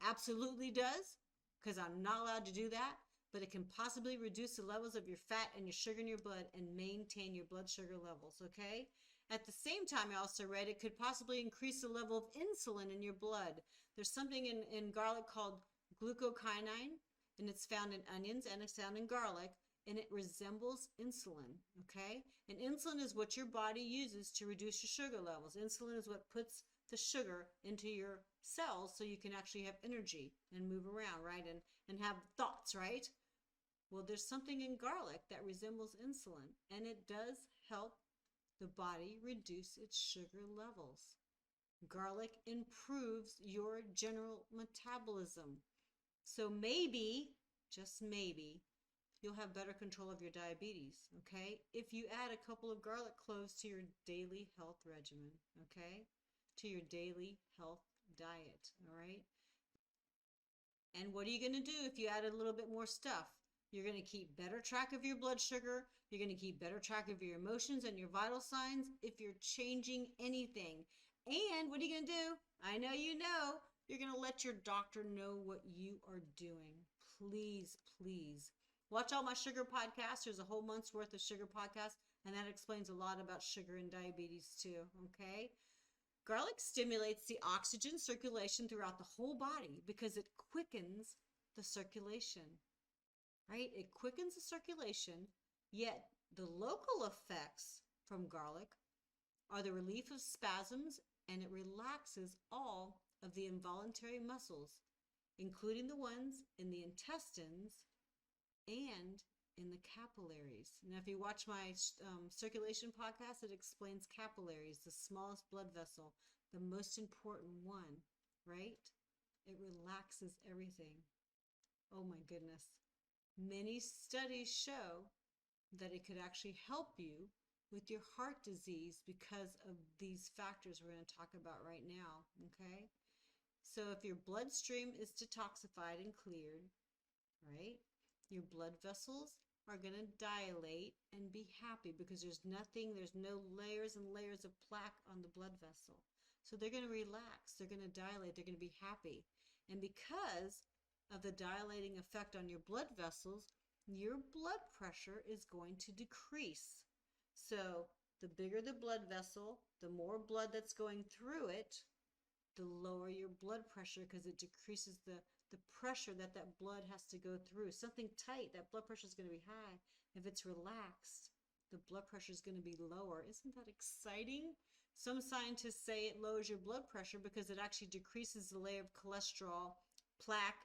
absolutely does, because I'm not allowed to do that, but it can possibly reduce the levels of your fat and your sugar in your blood and maintain your blood sugar levels, okay? At the same time, I also read it could possibly increase the level of insulin in your blood. There's something in garlic called glucokinase, and it's found in onions and it's found in garlic, and it resembles insulin, okay? And insulin is what your body uses to reduce your sugar levels. Insulin is what puts the sugar into your cells so you can actually have energy and move around, right? And have thoughts, right? Well, there's something in garlic that resembles insulin, and it does help the body reduce its sugar levels. Garlic improves your general metabolism. So maybe, just maybe, you'll have better control of your diabetes, okay? If you add a couple of garlic cloves to your daily health regimen, okay? To your daily health diet, all right? And what are you going to do if you add a little bit more stuff? You're going to keep better track of your blood sugar. You're going to keep better track of your emotions and your vital signs if you're changing anything. And what are you going to do? I know you know. You're going to let your doctor know what you are doing. Please, please. Watch all my sugar podcasts. There's a whole month's worth of sugar podcasts, and that explains a lot about sugar and diabetes too, okay? Garlic stimulates the oxygen circulation throughout the whole body because it quickens the circulation, right? It quickens the circulation, yet the local effects from garlic are the relief of spasms, and it relaxes all of the involuntary muscles including the ones in the intestines and in the capillaries. Now, if you watch my circulation podcast, it explains capillaries, the smallest blood vessel, the most important one, right? It relaxes everything. Oh my goodness. Many studies show that it could actually help you with your heart disease because of these factors we're going to talk about right now, okay? So if your bloodstream is detoxified and cleared, right, your blood vessels are going to dilate and be happy because there's no layers and layers of plaque on the blood vessel. So they're going to relax, they're going to dilate, they're going to be happy. And because of the dilating effect on your blood vessels, your blood pressure is going to decrease. So the bigger the blood vessel, the more blood that's going through it, the lower your blood pressure because it decreases the pressure that blood has to go through. Something tight, that blood pressure is going to be high. If it's relaxed, the blood pressure is going to be lower. Isn't that exciting? Some scientists say it lowers your blood pressure because it actually decreases the layer of cholesterol, plaque,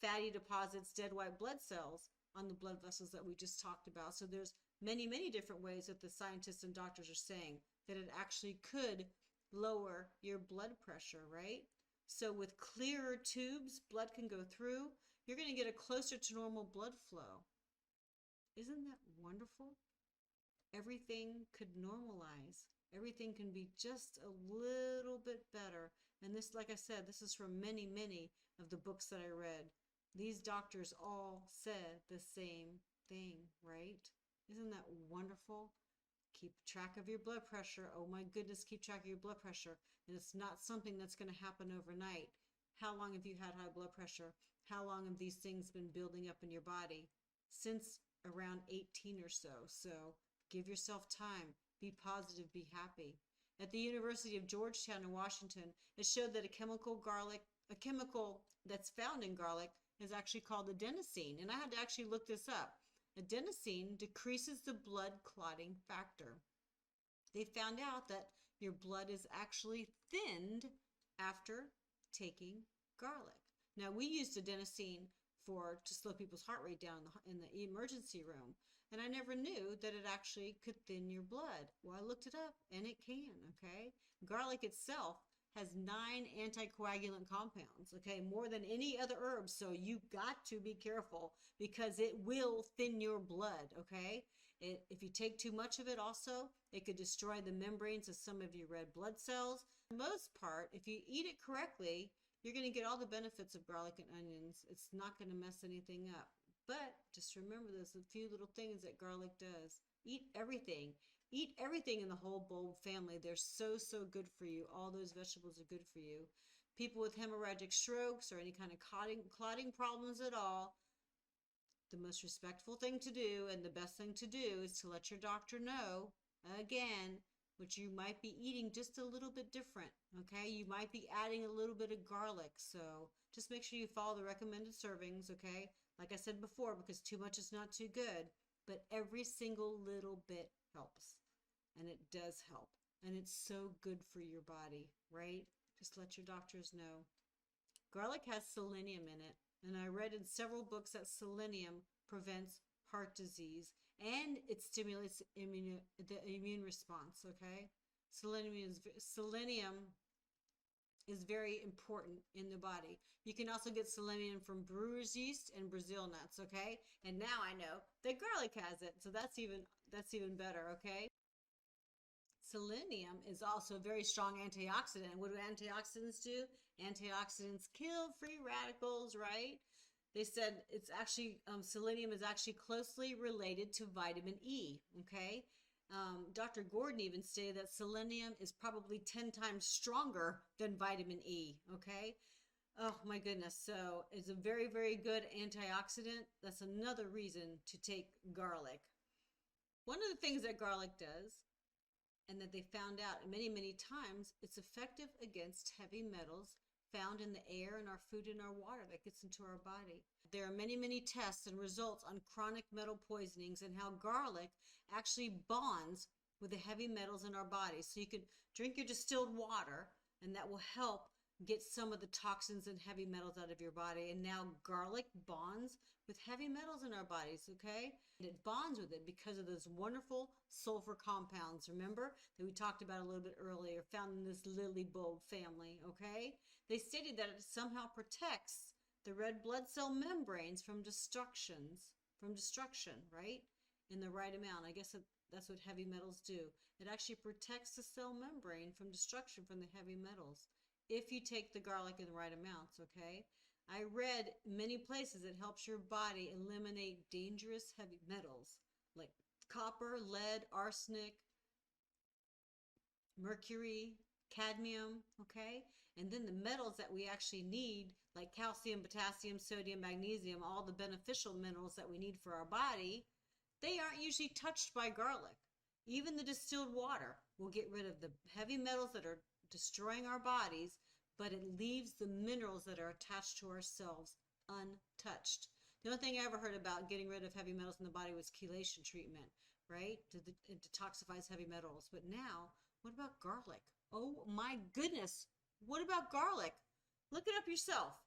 fatty deposits, dead white blood cells on the blood vessels that we just talked about. So there's many, many different ways that the scientists and doctors are saying that it actually could lower your blood pressure, right? So with clearer tubes, blood can go through. You're going to get a closer to normal blood flow. Isn't that wonderful? Everything could normalize. Everything can be just a little bit better. And this, like I said, this is from many, many of the books that I read. These doctors all said the same thing, right? Isn't that wonderful? Keep track of your blood pressure. Oh my goodness, keep track of your blood pressure. And it's not something that's going to happen overnight. How long have you had high blood pressure? How long have these things been building up in your body? Since around 18 or so. So give yourself time. Be positive, be happy. At the University of Georgetown in Washington, it showed that a chemical that's found in garlic is actually called adenosine. And I had to actually look this up. Adenosine decreases the blood clotting factor. They found out that your blood is actually thinned after taking garlic. Now, we used adenosine to slow people's heart rate down in the emergency room. And I never knew that it actually could thin your blood. Well, I looked it up and it can, okay? Garlic itself has 9 anticoagulant compounds, okay? More than any other herb. So you got to be careful because it will thin your blood, okay? If you take too much of it also, it could destroy the membranes of some of your red blood cells. For the most part, if you eat it correctly, you're going to get all the benefits of garlic and onions. It's not going to mess anything up. But just remember there's a few little things that garlic does. Eat everything. Eat everything in the whole bulb family. They're so, so good for you. All those vegetables are good for you. People with hemorrhagic strokes or any kind of clotting problems at all, the most respectful thing to do and the best thing to do is to let your doctor know, again, which you might be eating just a little bit different, okay? You might be adding a little bit of garlic, so just make sure you follow the recommended servings, okay? Like I said before, because too much is not too good, but every single little bit helps, and it does help, and it's so good for your body, right? Just let your doctors know. Garlic has selenium in it, and I read in several books that selenium prevents heart disease and it stimulates the immune response, okay? Selenium is very important in the body. You can also get selenium from brewer's yeast and Brazil nuts, okay? And now I know that garlic has it, so that's even better, okay? Selenium is also a very strong antioxidant. What do antioxidants do? Antioxidants kill free radicals, right? They said it's actually, selenium is actually closely related to vitamin E, okay? Dr. Gordon even stated that selenium is probably 10 times stronger than vitamin E, okay? Oh my goodness, so it's a very, very good antioxidant. That's another reason to take garlic. One of the things that garlic does, and that they found out many, many times, it's effective against heavy metals found in the air and our food and our water that gets into our body. There are many, many tests and results on chronic metal poisonings and how garlic actually bonds with the heavy metals in our body. So you could drink your distilled water and that will help get some of the toxins and heavy metals out of your body. And now garlic bonds with heavy metals in our bodies, okay? And it bonds with it because of those wonderful sulfur compounds, remember, that we talked about a little bit earlier, found in this lily bulb family, okay? They stated that it somehow protects the red blood cell membranes from destruction, right? In the right amount. I guess that's what heavy metals do. It actually protects the cell membrane from destruction from the heavy metals if you take the garlic in the right amounts, okay? I read many places it helps your body eliminate dangerous heavy metals like copper, lead, arsenic, mercury, cadmium, okay? And then the metals that we actually need, like calcium, potassium, sodium, magnesium, all the beneficial minerals that we need for our body, they aren't usually touched by garlic. Even the distilled water will get rid of the heavy metals that are destroying our bodies, but it leaves the minerals that are attached to our cells untouched. The only thing I ever heard about getting rid of heavy metals in the body was chelation treatment, right? It detoxifies heavy metals. But now, what about garlic? Oh my goodness, what about garlic? Look it up yourself.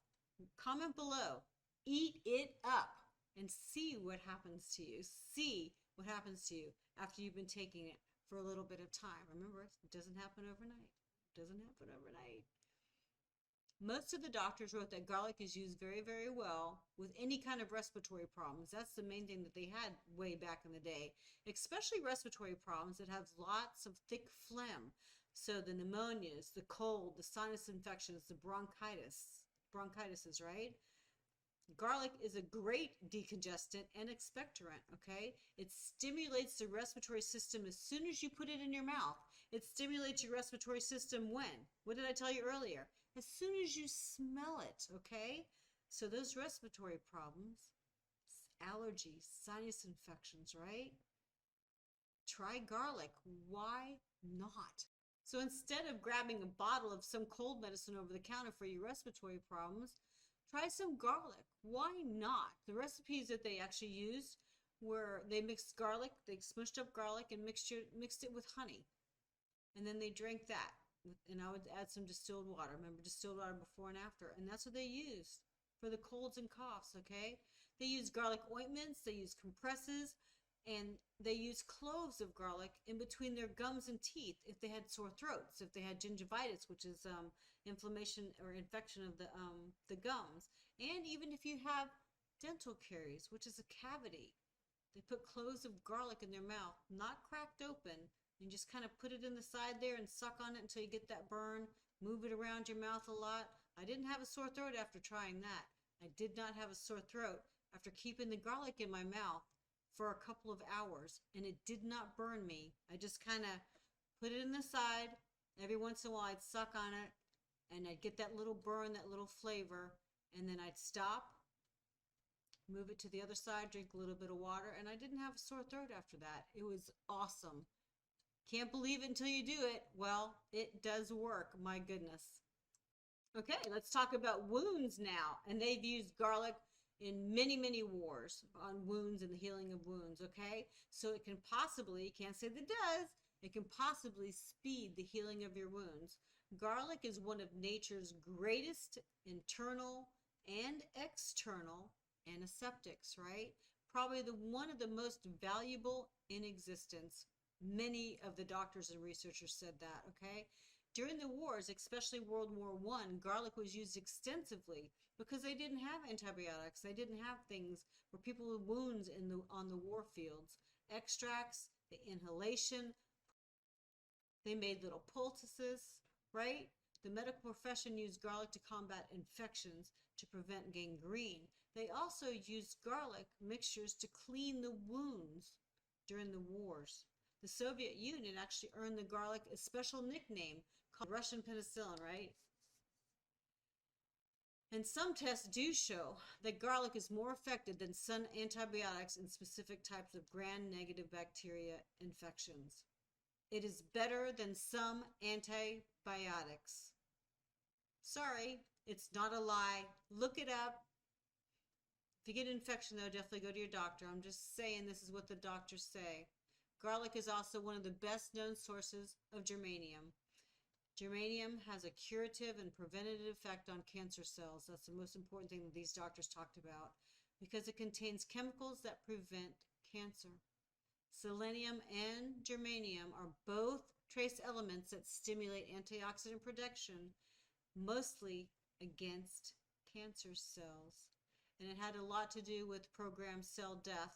Comment below. Eat it up and see what happens to you. See what happens to you after you've been taking it for a little bit of time. Remember, it doesn't happen overnight. It doesn't happen overnight. Most of the doctors wrote that garlic is used very, very well with any kind of respiratory problems. That's the main thing that they had way back in the day, especially respiratory problems that have lots of thick phlegm. So the pneumonias, the cold, the sinus infections, the bronchitis, right? Garlic is a great decongestant and expectorant, okay? It stimulates the respiratory system as soon as you put it in your mouth. It stimulates your respiratory system when? What did I tell you earlier? As soon as you smell it, okay? So those respiratory problems, allergies, sinus infections, right? Try garlic. Why not? So instead of grabbing a bottle of some cold medicine over the counter for your respiratory problems, try some garlic. Why not? The recipes that they actually used were they mixed garlic, they smushed up garlic and mixed it with honey. And then they drank that. And I would add some distilled water. Remember, distilled water before and after. And that's what they used for the colds and coughs, okay? They use garlic ointments, they use compresses, and they use cloves of garlic in between their gums and teeth if they had sore throats, if they had gingivitis, which is inflammation or infection of the gums, and even if you have dental caries, which is a cavity. They put cloves of garlic in their mouth, not cracked open, and just kind of put it in the side there and suck on it until you get that burn. Move it around your mouth a lot. I didn't have a sore throat after trying that. I did not have a sore throat after keeping the garlic in my mouth for a couple of hours, and it did not burn me. I just kind of put it in the side. Every once in a while I'd suck on it and I'd get that little burn, that little flavor, and then I'd stop, move it to the other side, drink a little bit of water, and I didn't have a sore throat after that. It was awesome. Can't believe it until you do it. Well, it does work, my goodness. Okay, let's talk about wounds now. And they've used garlic in many, many wars on wounds and the healing of wounds, okay? So it can possibly, can't say that it does, it can possibly speed the healing of your wounds. Garlic is one of nature's greatest internal and external antiseptics, right? Probably one of the most valuable in existence. Many of the doctors and researchers said that, okay? During the wars, especially World War I, garlic was used extensively because they didn't have antibiotics. They didn't have things for people with wounds on the war fields. Extracts, the inhalation, they made little poultices, right? The medical profession used garlic to combat infections to prevent gangrene. They also used garlic mixtures to clean the wounds during the wars. The Soviet Union actually earned the garlic a special nickname called Russian penicillin, right? And some tests do show that garlic is more effective than some antibiotics in specific types of gram-negative bacteria infections. It is better than some antibiotics. Sorry, it's not a lie. Look it up. If you get an infection, though, definitely go to your doctor. I'm just saying this is what the doctors say. Garlic is also one of the best known sources of germanium. Germanium has a curative and preventative effect on cancer cells. That's the most important thing that these doctors talked about because it contains chemicals that prevent cancer. Selenium and germanium are both trace elements that stimulate antioxidant production, mostly against cancer cells. And it had a lot to do with programmed cell death,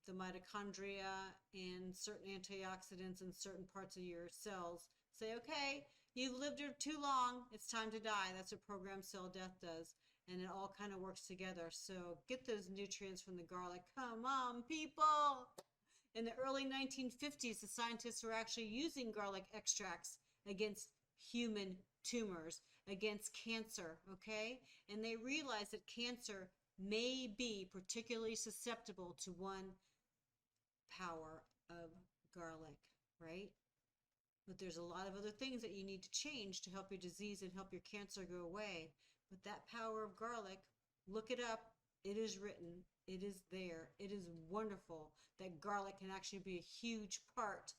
the mitochondria and certain antioxidants in certain parts of your cells say, okay, you've lived here too long, it's time to die. That's what programmed cell death does. And it all kind of works together. So get those nutrients from the garlic. Come on, people. In the early 1950s, the scientists were actually using garlic extracts against human tumors, against cancer, okay? And they realized that cancer may be particularly susceptible to one power of garlic, right? But there's a lot of other things that you need to change to help your disease and help your cancer go away. But that power of garlic, look it up. It is written. It is there. It is wonderful that garlic can actually be a huge part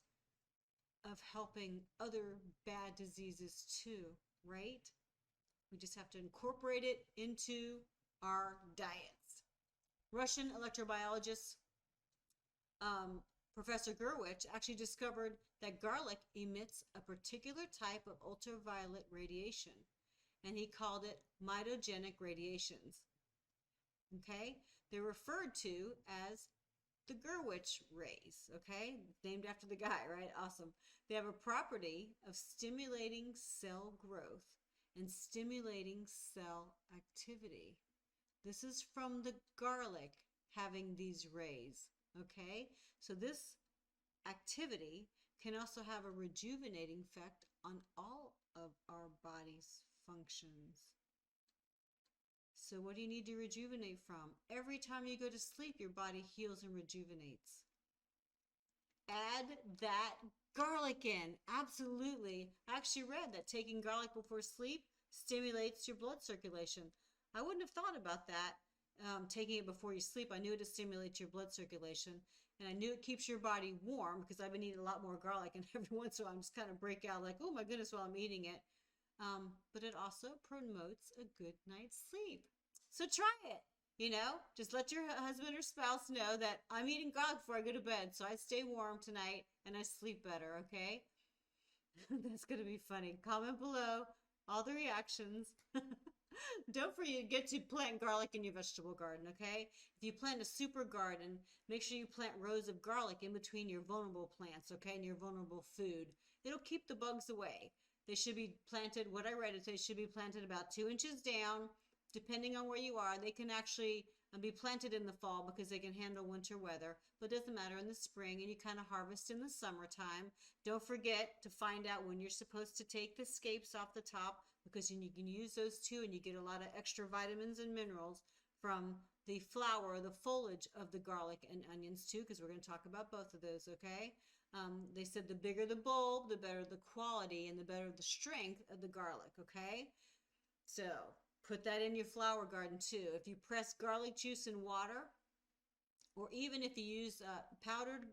of helping other bad diseases too, right? We just have to incorporate it into our diets. Russian electrobiologist Professor Gurwitch actually discovered that garlic emits a particular type of ultraviolet radiation, and he called it mitogenic radiations. Okay, they're referred to as the Gurwitch rays, okay? Named after the guy, right? Awesome. They have a property of stimulating cell growth and stimulating cell activity. This is from the garlic having these rays, okay? So this activity can also have a rejuvenating effect on all of our body's functions. So what do you need to rejuvenate from? Every time you go to sleep, your body heals and rejuvenates. Add that garlic in. Absolutely. I actually read that taking garlic before sleep stimulates your blood circulation. I wouldn't have thought about that, taking it before you sleep. I knew it stimulates your blood circulation, and I knew it keeps your body warm because I've been eating a lot more garlic, and every once in a while I'm just kind of break out like, oh my goodness, while I'm eating it. But it also promotes a good night's sleep. So try it, you know, just let your husband or spouse know that I'm eating garlic before I go to bed, so I stay warm tonight and I sleep better, okay? That's going to be funny. Comment below all the reactions. Don't forget to plant garlic in your vegetable garden, okay? If you plant a super garden, make sure you plant rows of garlic in between your vulnerable plants, okay, and your vulnerable food. It'll keep the bugs away. They should be planted, what I read, they should be planted about 2 inches down. Depending on where you are, they can actually be planted in the fall because they can handle winter weather, but it doesn't matter in the spring, and you kind of harvest in the summertime. Don't forget to find out when you're supposed to take the scapes off the top, because you can use those too, and you get a lot of extra vitamins and minerals from the flower, the foliage of the garlic and onions too, because we're going to talk about both of those, okay? They said the bigger the bulb, the better the quality and the better the strength of the garlic, okay? So put that in your flower garden too. If you press garlic juice in water, or even if you use powdered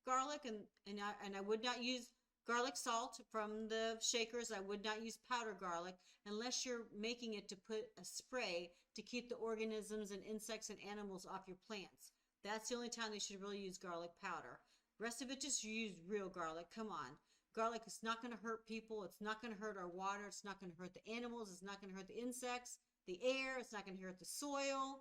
garlic, and I would not use garlic salt from the shakers. I would not use powder garlic unless you're making it to put a spray to keep the organisms and insects and animals off your plants. That's the only time they should really use garlic powder. The rest of it, just use real garlic. Come on. Garlic is not going to hurt people. It's not going to hurt our water. It's not going to hurt the animals. It's not going to hurt the insects, the air. It's not going to hurt the soil.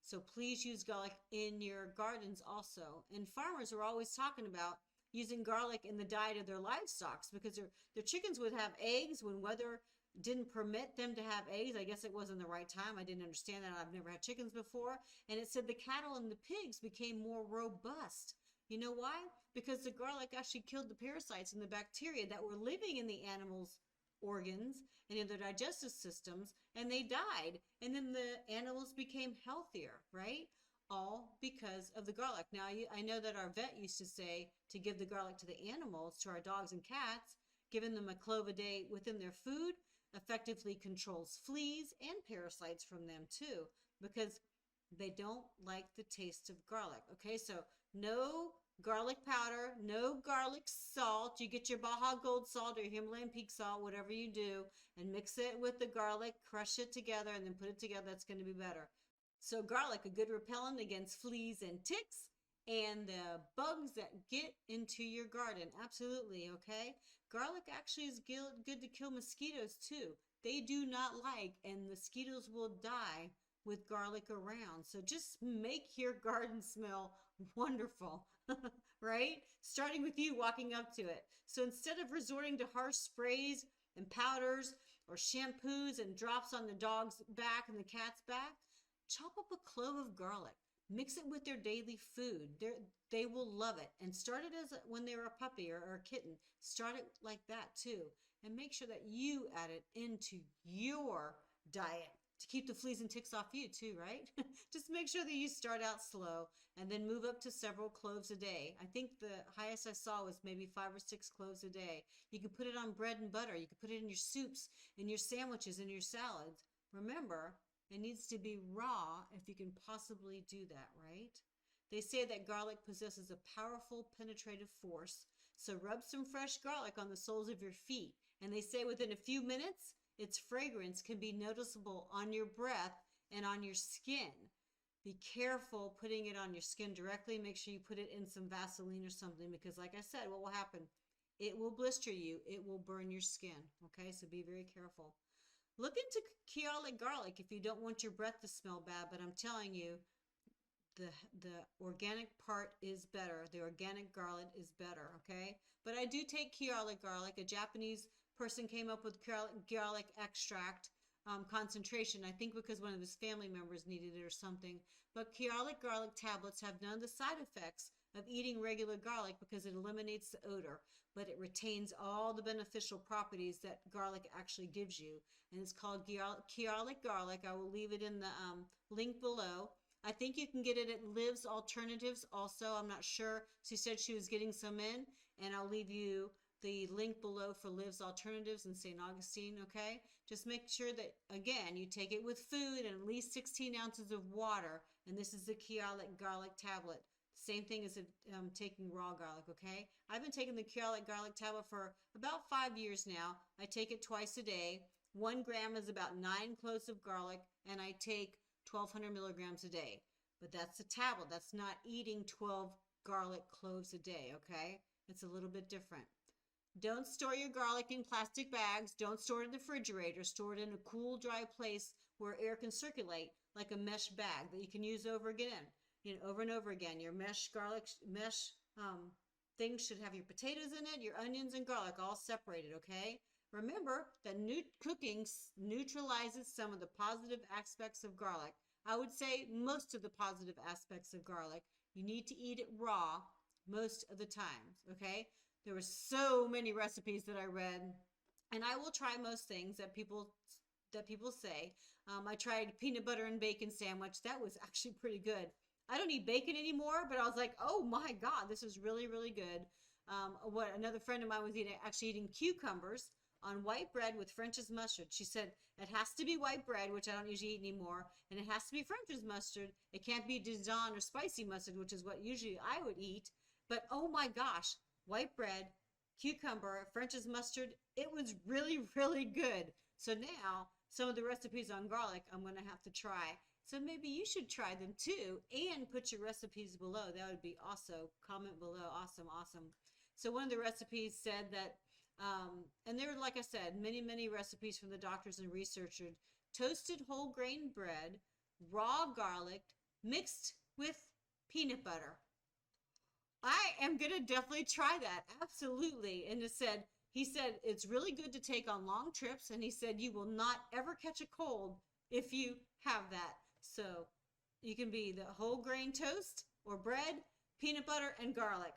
So please use garlic in your gardens also. And farmers are always talking about using garlic in the diet of their livestock because their chickens would have eggs when weather didn't permit them to have eggs. I guess it wasn't the right time. I didn't understand that. I've never had chickens before. And it said the cattle and the pigs became more robust. You know why? Because the garlic actually killed the parasites and the bacteria that were living in the animals' organs and in their digestive systems, and they died. And then the animals became healthier, right? All because of the garlic. Now, I know that our vet used to say to give the garlic to the animals, to our dogs and cats, giving them a clove a day within their food effectively controls fleas and parasites from them too, because they don't like the taste of garlic. Okay, so no garlic powder, no garlic salt. You get your Baja Gold salt or your Himalayan Peak salt, whatever you do, and mix it with the garlic, crush it together, and then put it together. That's going to be better. So garlic, a good repellent against fleas and ticks and the bugs that get into your garden. Absolutely, okay? Garlic actually is good to kill mosquitoes too. They do not like, and mosquitoes will die with garlic around. So just make your garden smell wonderful, right? Starting with you walking up to it. So instead of resorting to harsh sprays and powders or shampoos and drops on the dog's back and the cat's back, chop up a clove of garlic. Mix it with their daily food. They will love it. And start it as when they were a puppy or a kitten. Start it like that too. And make sure that you add it into your diet to keep the fleas and ticks off you too, right? Just make sure that you start out slow and then move up to several cloves a day. I think the highest I saw was maybe 5 or 6 cloves a day. You can put it on bread and butter. You can put it in your soups, in your sandwiches, in your salads. Remember, it needs to be raw if you can possibly do that, right? They say that garlic possesses a powerful penetrative force. So rub some fresh garlic on the soles of your feet. And they say within a few minutes, its fragrance can be noticeable on your breath and on your skin. Be careful putting it on your skin directly. Make sure you put it in some Vaseline or something because like I said, what will happen? It will blister you. It will burn your skin. Okay, so be very careful. Look into Kyolic Garlic if you don't want your breath to smell bad, but I'm telling you, the organic part is better. The organic garlic is better, okay? But I do take Kyolic Garlic. A Japanese person came up with garlic extract concentration, I think because one of his family members needed it or something. But Kyolic Garlic tablets have none of the side effects of eating regular garlic because it eliminates the odor, but it retains all the beneficial properties that garlic actually gives you. And it's called Kyolic Garlic. I will leave it in the link below. I think you can get it at Liv's Alternatives also. I'm not sure. She said she was getting some in, and I'll leave you the link below for Liv's Alternatives in St. Augustine, okay? Just make sure that, again, you take it with food and at least 16 ounces of water, and this is the Kyolic Garlic tablet. Same thing as taking raw garlic, okay? I've been taking the Kyolic Garlic tablet for about 5 years now. I take it twice a day. 1 gram is about 9 cloves of garlic, and I take 1,200 milligrams a day. But that's a tablet. That's not eating 12 garlic cloves a day, okay? It's a little bit different. Don't store your garlic in plastic bags. Don't store it in the refrigerator. Store it in a cool, dry place where air can circulate, like a mesh bag that you can use over again, over and over again. Your mesh garlic thing should have your potatoes in it, your onions and garlic all separated, okay? Remember that cooking neutralizes some of the positive aspects of garlic. I would say most of the positive aspects of garlic. You need to eat it raw most of the times, okay? There were so many recipes that I read, and I will try most things that people say. I tried peanut butter and bacon sandwich. That was actually pretty good. I don't eat bacon anymore, but I was like, oh my God, this is really, really good. Another friend of mine was actually eating cucumbers on white bread with French's mustard. She said it has to be white bread, which I don't usually eat anymore, and it has to be French's mustard. It can't be Dijon or spicy mustard, which is what usually I would eat. But oh my gosh, white bread, cucumber, French's mustard, it was really, really good. So now some of the recipes on garlic I'm going to have to try. So maybe you should try them too and put your recipes below. That would be awesome. Comment below. Awesome, awesome. So one of the recipes said that and there are, like I said, many, many recipes from the doctors and researchers. Toasted whole grain bread, raw garlic, mixed with peanut butter. I am going to definitely try that. Absolutely. And he said, it's really good to take on long trips. And he said, you will not ever catch a cold if you have that. So you can be the whole grain toast or bread, peanut butter, and garlic.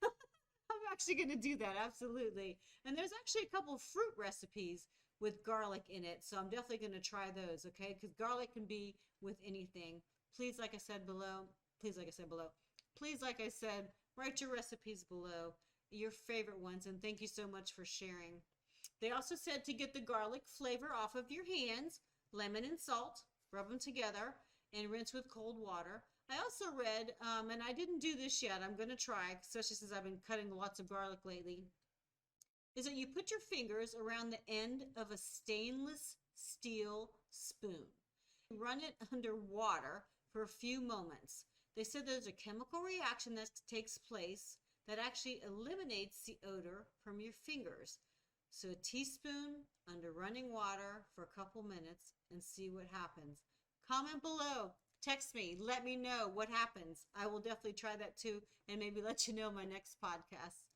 I'm actually going to do that, absolutely. And there's actually a couple of fruit recipes with garlic in it, so I'm definitely going to try those, okay? Because garlic can be with anything. Please, like I said, write your recipes below, your favorite ones, and thank you so much for sharing. They also said to get the garlic flavor off of your hands, lemon and salt, rub them together, and rinse with cold water. I also read, and I didn't do this yet, I'm going to try, especially since I've been cutting lots of garlic lately, is that you put your fingers around the end of a stainless steel spoon. Run it under water for a few moments. They said there's a chemical reaction that takes place that actually eliminates the odor from your fingers. So a teaspoon under running water for a couple minutes and see what happens. Comment below. Text me. Let me know what happens. I will definitely try that too, and maybe let you know my next podcast.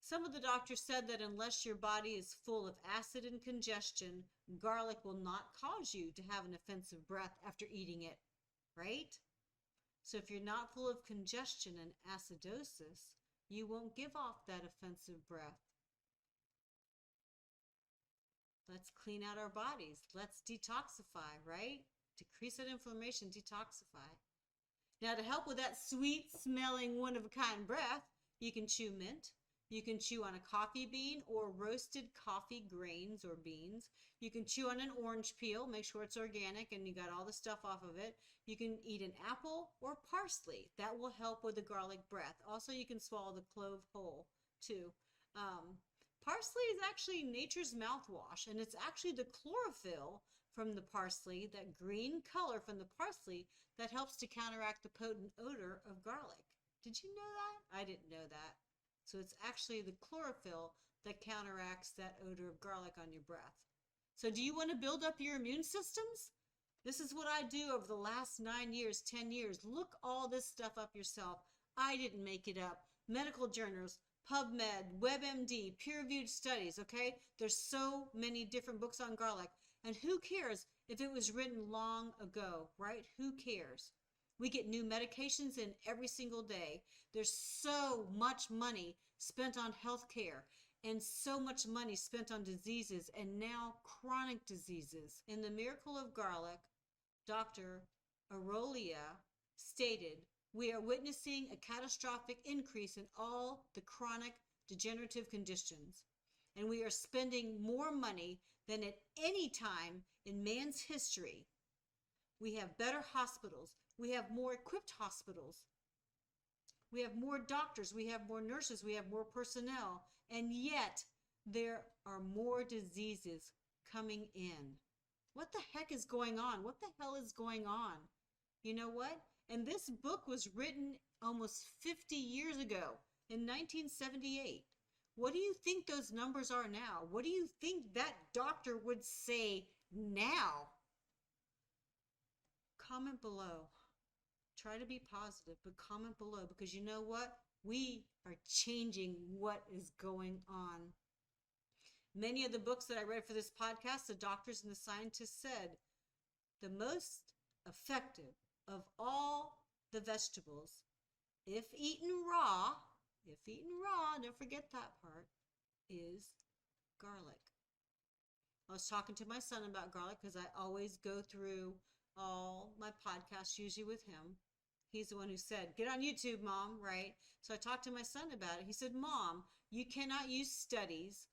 Some of the doctors said that unless your body is full of acid and congestion, garlic will not cause you to have an offensive breath after eating it, right? So if you're not full of congestion and acidosis, you won't give off that offensive breath. Let's clean out our bodies. Let's detoxify, right? Decrease that inflammation, detoxify. Now, to help with that sweet smelling one-of-a-kind breath, you can chew mint. You can chew on a coffee bean or roasted coffee grains or beans. You can chew on an orange peel, make sure it's organic and you got all the stuff off of it. You can eat an apple or parsley. That will help with the garlic breath. Also, you can swallow the clove whole too. Parsley is actually nature's mouthwash, and it's actually the chlorophyll from the parsley, that green color from the parsley, that helps to counteract the potent odor of garlic. Did you know that? I didn't know that. So it's actually the chlorophyll that counteracts that odor of garlic on your breath. So do you want to build up your immune systems? This is what I do over the last 9 years, 10 years. Look all this stuff up yourself. I didn't make it up. Medical journals, PubMed, WebMD, peer-reviewed studies, okay? There's so many different books on garlic. And who cares if it was written long ago, right? Who cares? We get new medications in every single day. There's so much money spent on healthcare and so much money spent on diseases and now chronic diseases. In The Miracle of Garlic, Dr. Aurelia stated, "We are witnessing a catastrophic increase in all the chronic degenerative conditions, and we are spending more money than at any time in man's history. We have better hospitals. We have more equipped hospitals. We have more doctors. We have more nurses. We have more personnel. And yet, there are more diseases coming in. What the heck is going on? What the hell is going on?" You know what? And this book was written almost 50 years ago in 1978. What do you think those numbers are now? What do you think that doctor would say now? Comment below. Try to be positive, but comment below, because you know what? We are changing what is going on. Many of the books that I read for this podcast, the doctors and the scientists said the most effective of all the vegetables, if eaten raw, don't forget that part, is garlic. I was talking to my son about garlic because I always go through all my podcasts usually with him. He's the one who said, "Get on YouTube, Mom," right? So I talked to my son about it. He said, "Mom, you cannot use studies,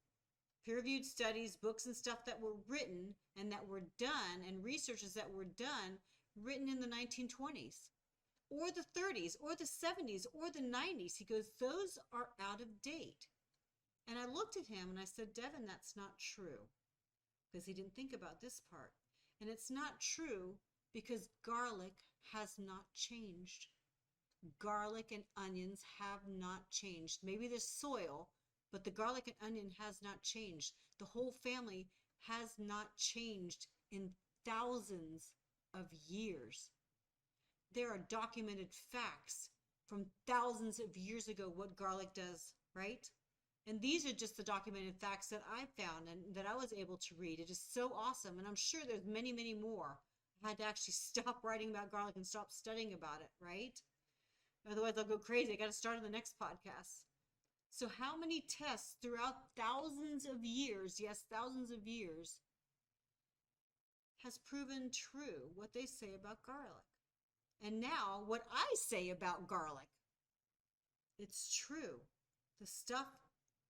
peer-reviewed studies, books and stuff that were written and that were done, and researches that were done, written in the 1920s or the 30s or the 70s or the 90s. He goes, "Those are out of date." And I looked at him and I said, "Devin, that's not true," because he didn't think about this part. And it's not true because garlic has not changed. Garlic and onions have not changed. Maybe the soil, but the garlic and onion has not changed. The whole family has not changed in thousands of years. There are documented facts from thousands of years ago what garlic does, right? And these are just the documented facts that I found and that I was able to read. It is so awesome. And I'm sure there's many, many more. I had to actually stop writing about garlic and stop studying about it, right? Otherwise I'll go crazy. I got to start on the next podcast. So how many tests throughout thousands of years, yes, thousands of years, has proven true what they say about garlic? And now what I say about garlic, it's true. The stuff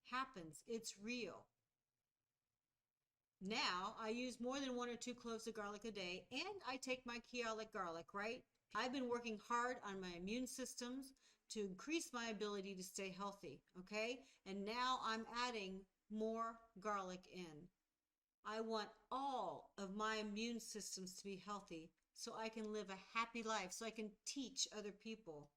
happens. It's real. Now I use more than 1 or 2 cloves of garlic a day, and I take my Kyolic Garlic, right? I've been working hard on my immune systems to increase my ability to stay healthy, okay? And now I'm adding more garlic in. I want all of my immune systems to be healthy so I can live a happy life, so I can teach other people.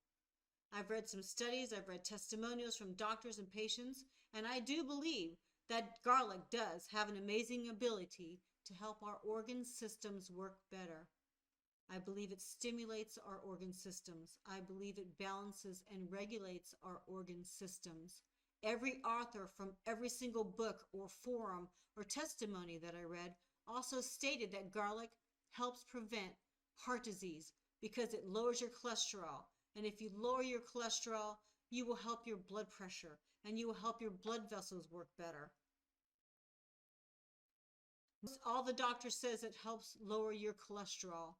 I've read some studies, I've read testimonials from doctors and patients, and I do believe that garlic does have an amazing ability to help our organ systems work better. I believe it stimulates our organ systems. I believe it balances and regulates our organ systems. Every author from every single book or forum or testimony that I read also stated that garlic helps prevent heart disease because it lowers your cholesterol. And if you lower your cholesterol, you will help your blood pressure and you will help your blood vessels work better. All the doctor says it helps lower your cholesterol.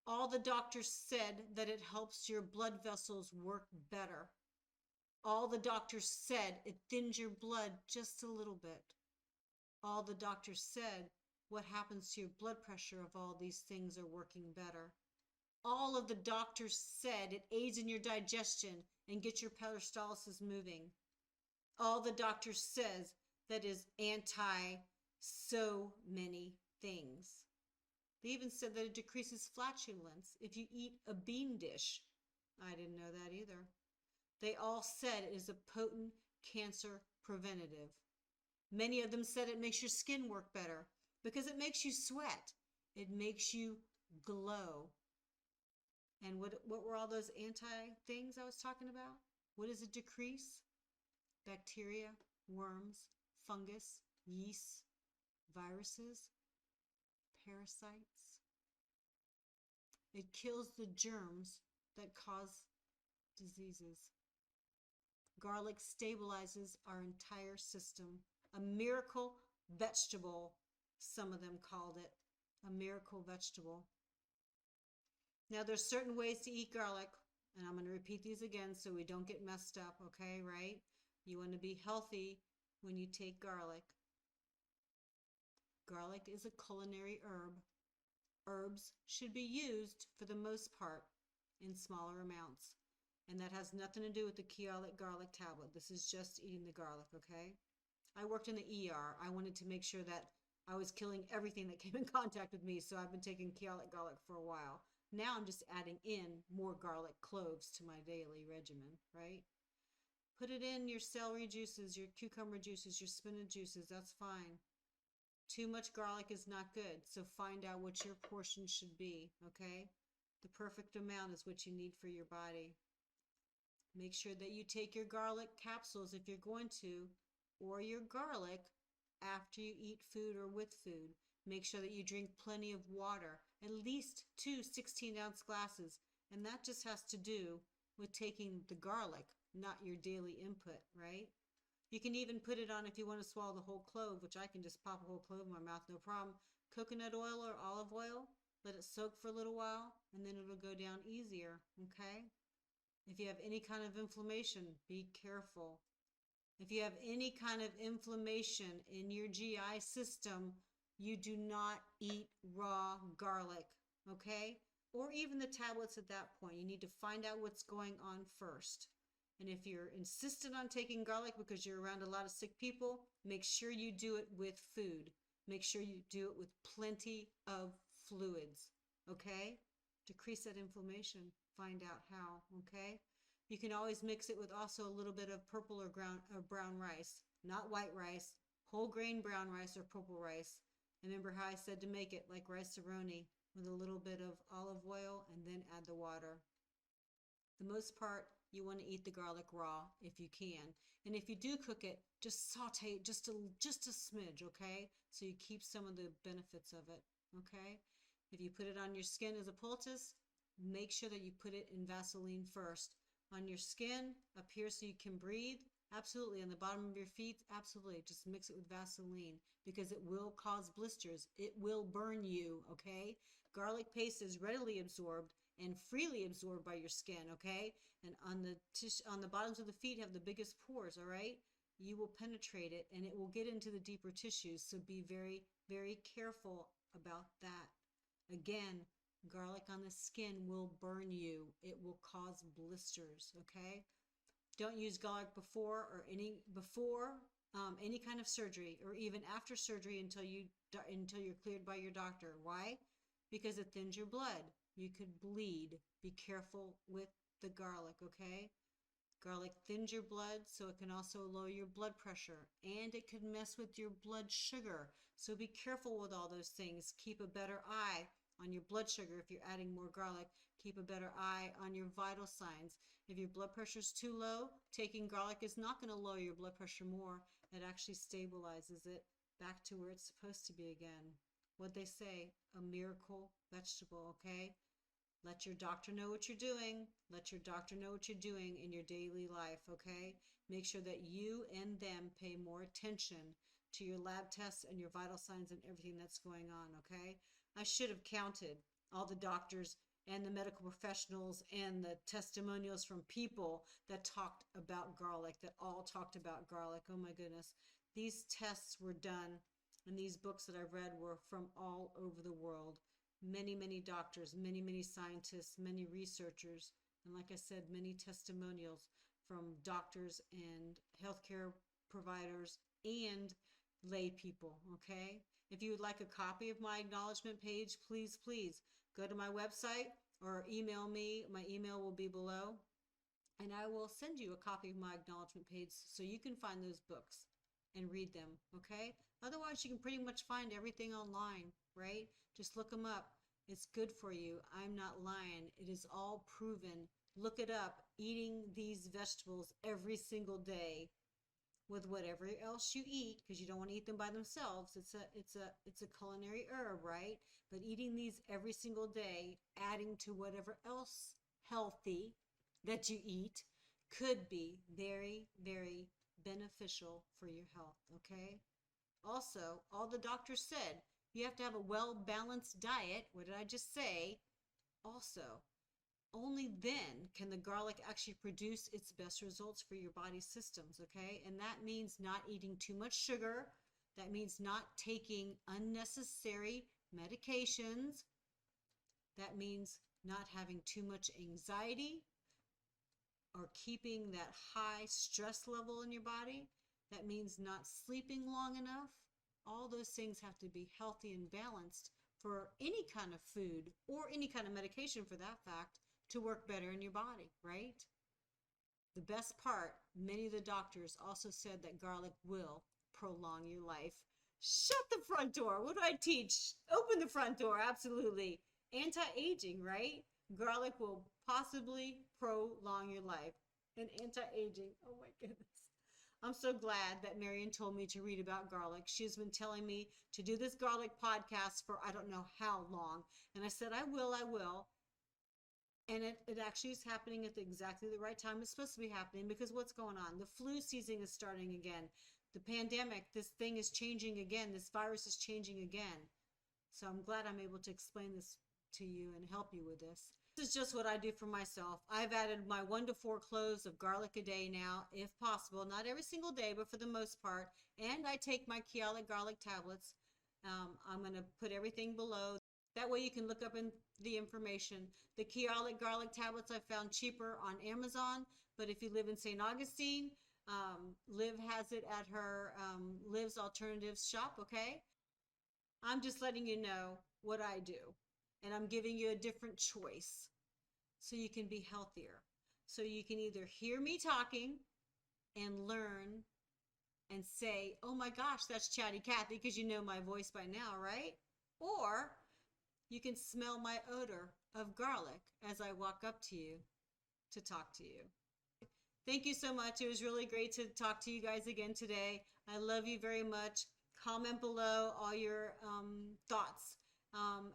All the doctors said that it helps your blood vessels work better. All the doctors said it thins your blood just a little bit. All the doctors said what happens to your blood pressure if all these things are working better. All of the doctors said it aids in your digestion and gets your peristalsis moving. All the doctors says that is anti so many things. They even said that it decreases flatulence if you eat a bean dish. I didn't know that either. They all said it is a potent cancer preventative. Many of them said it makes your skin work better because it makes you sweat. It makes you glow. And what were all those anti things I was talking about? What does it decrease? Bacteria, worms, fungus, yeast, viruses, parasites. It kills the germs that cause diseases. Garlic stabilizes our entire system. A miracle vegetable, some of them called it. A miracle vegetable. Now there's certain ways to eat garlic, and I'm going to repeat these again so we don't get messed up, okay, right? You want to be healthy when you take garlic. Garlic is a culinary herb. Herbs should be used, for the most part, in smaller amounts. And that has nothing to do with the Kyolic Garlic tablet. This is just eating the garlic, okay? I worked in the ER. I wanted to make sure that I was killing everything that came in contact with me, so I've been taking Kyolic Garlic for a while. Now I'm just adding in more garlic cloves to my daily regimen, right? Put it in your celery juices, your cucumber juices, your spinach juices, that's fine. Too much garlic is not good, so find out what your portion should be, okay? The perfect amount is what you need for your body. Make sure that you take your garlic capsules if you're going to, or your garlic after you eat food or with food. Make sure that you drink plenty of water, at least 2 16-ounce glasses, and that just has to do with taking the garlic, not your daily input, right? You can even put it on if you want to swallow the whole clove, which I can just pop a whole clove in my mouth, no problem. Coconut oil or olive oil, let it soak for a little while, and then it'll go down easier, okay? If you have any kind of inflammation, be careful. If you have any kind of inflammation in your GI system, you do not eat raw garlic, okay? Or even the tablets at that point. You need to find out what's going on first. And if you're insistent on taking garlic because you're around a lot of sick people, make sure you do it with food. Make sure you do it with plenty of fluids, okay? Decrease that inflammation. Find out how, okay? You can always mix it with also a little bit of purple or brown rice, not white rice, whole grain brown rice or purple rice. Remember how I said to make it like rice-a-roni with a little bit of olive oil and then add the water. The most part, you want to eat the garlic raw if you can. And if you do cook it, just saute it just a smidge, okay? So you keep some of the benefits of it, okay? If you put it on your skin as a poultice, make sure that you put it in Vaseline first. On your skin, up here so you can breathe, absolutely. On the bottom of your feet, absolutely. Just mix it with Vaseline because it will cause blisters. It will burn you, okay? Garlic paste is readily absorbed and freely absorbed by your skin, okay? And on the bottoms of the feet have the biggest pores, all right? You will penetrate it and it will get into the deeper tissues, so be very, very careful about that. Again, Garlic on the skin will burn you. It will cause blisters, okay? Don't use garlic before any kind of surgery, or even after surgery until you're cleared by your doctor. Why? Because it thins your blood. You could bleed. Be careful with the garlic, okay? Garlic thins your blood, so it can also lower your blood pressure, and it can mess with your blood sugar. So be careful with all those things. Keep a better eye on your blood sugar if you're adding more garlic. Keep a better eye on your vital signs. If your blood pressure is too low, taking garlic is not going to lower your blood pressure more. It actually stabilizes it back to where it's supposed to be again. What they say, a miracle vegetable, okay? Let your doctor know what you're doing. Let your doctor know what you're doing in your daily life, okay? Make sure that you and them pay more attention to your lab tests and your vital signs and everything that's going on, okay? I should have counted all the doctors and the medical professionals and the testimonials from people that talked about garlic, that all talked about garlic. Oh my goodness. These tests were done, and these books that I've read were from all over the world. Many, many doctors, many, many scientists, many researchers, and like I said, many testimonials from doctors and healthcare providers and lay people, okay? If you would like a copy of my acknowledgement page, please, please go to my website or email me. My email will be below, and I will send you a copy of my acknowledgement page so you can find those books and read them, okay? Otherwise, you can pretty much find everything online, right? Just look them up. It's good for you. I'm not lying. It is all proven. Look it up. Eating these vegetables every single day with whatever else you eat, because you don't want to eat them by themselves. It's a culinary herb, right? But eating these every single day, adding to whatever else healthy that you eat, could be very, very beneficial for your health, okay? Also, all the doctors said, you have to have a well-balanced diet. What did I just say? Also, only then can the garlic actually produce its best results for your body systems, okay? And that means not eating too much sugar. That means not taking unnecessary medications. That means not having too much anxiety or keeping that high stress level in your body. That means not sleeping long enough. All those things have to be healthy and balanced for any kind of food or any kind of medication, for that fact, to work better in your body, right? The best part, many of the doctors also said that garlic will prolong your life. Shut the front door. What do I teach? Open the front door. Absolutely. Anti-aging, right? Garlic will possibly prolong your life. And anti-aging, oh my goodness. I'm so glad that Marion told me to read about garlic. She's been telling me to do this garlic podcast for I don't know how long. And I said, I will. And it actually is happening at exactly the right time it's supposed to be happening, because what's going on? The flu season is starting again. The pandemic, this thing is changing again. This virus is changing again. So I'm glad I'm able to explain this to you and help you with this. This is just what I do for myself. I've added my 1 to 4 cloves of garlic a day now, if possible. Not every single day, but for the most part. And I take my Kyolic Garlic tablets. I'm going to put everything below. That way you can look up in the information. The Kyolic Garlic tablets I found cheaper on Amazon, but if you live in St. Augustine, Liv has it at her Liv's Alternative shop, okay? I'm just letting you know what I do, and I'm giving you a different choice so you can be healthier. So you can either hear me talking and learn and say, oh my gosh, that's Chatty Cathy, because you know my voice by now, right? Or you can smell my odor of garlic as I walk up to you to talk to you. Thank you so much. It was really great to talk to you guys again today. I love you very much. Comment below all your thoughts.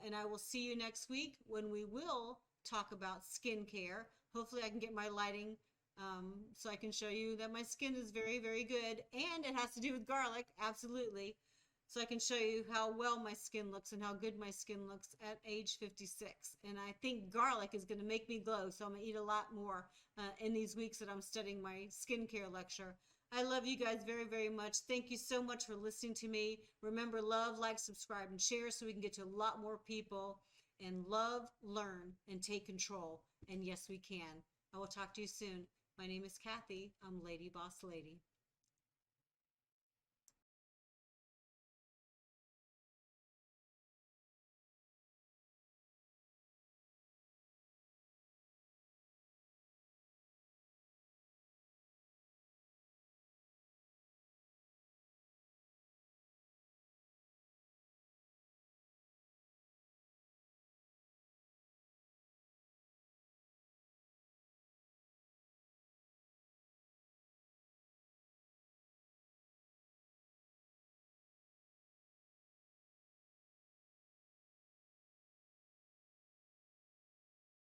And I will see you next week when we will talk about skincare. Hopefully I can get my lighting so I can show you that my skin is very, very good. And it has to do with garlic, absolutely. So I can show you how well my skin looks and how good my skin looks at age 56. And I think garlic is going to make me glow, so I'm going to eat a lot more in these weeks that I'm studying my skincare lecture. I love you guys very, very much. Thank you so much for listening to me. Remember, love, like, subscribe, and share so we can get to a lot more people. and love, learn, and take control. And yes, we can. I will talk to you soon. My name is Kathy. I'm Lady Boss Lady.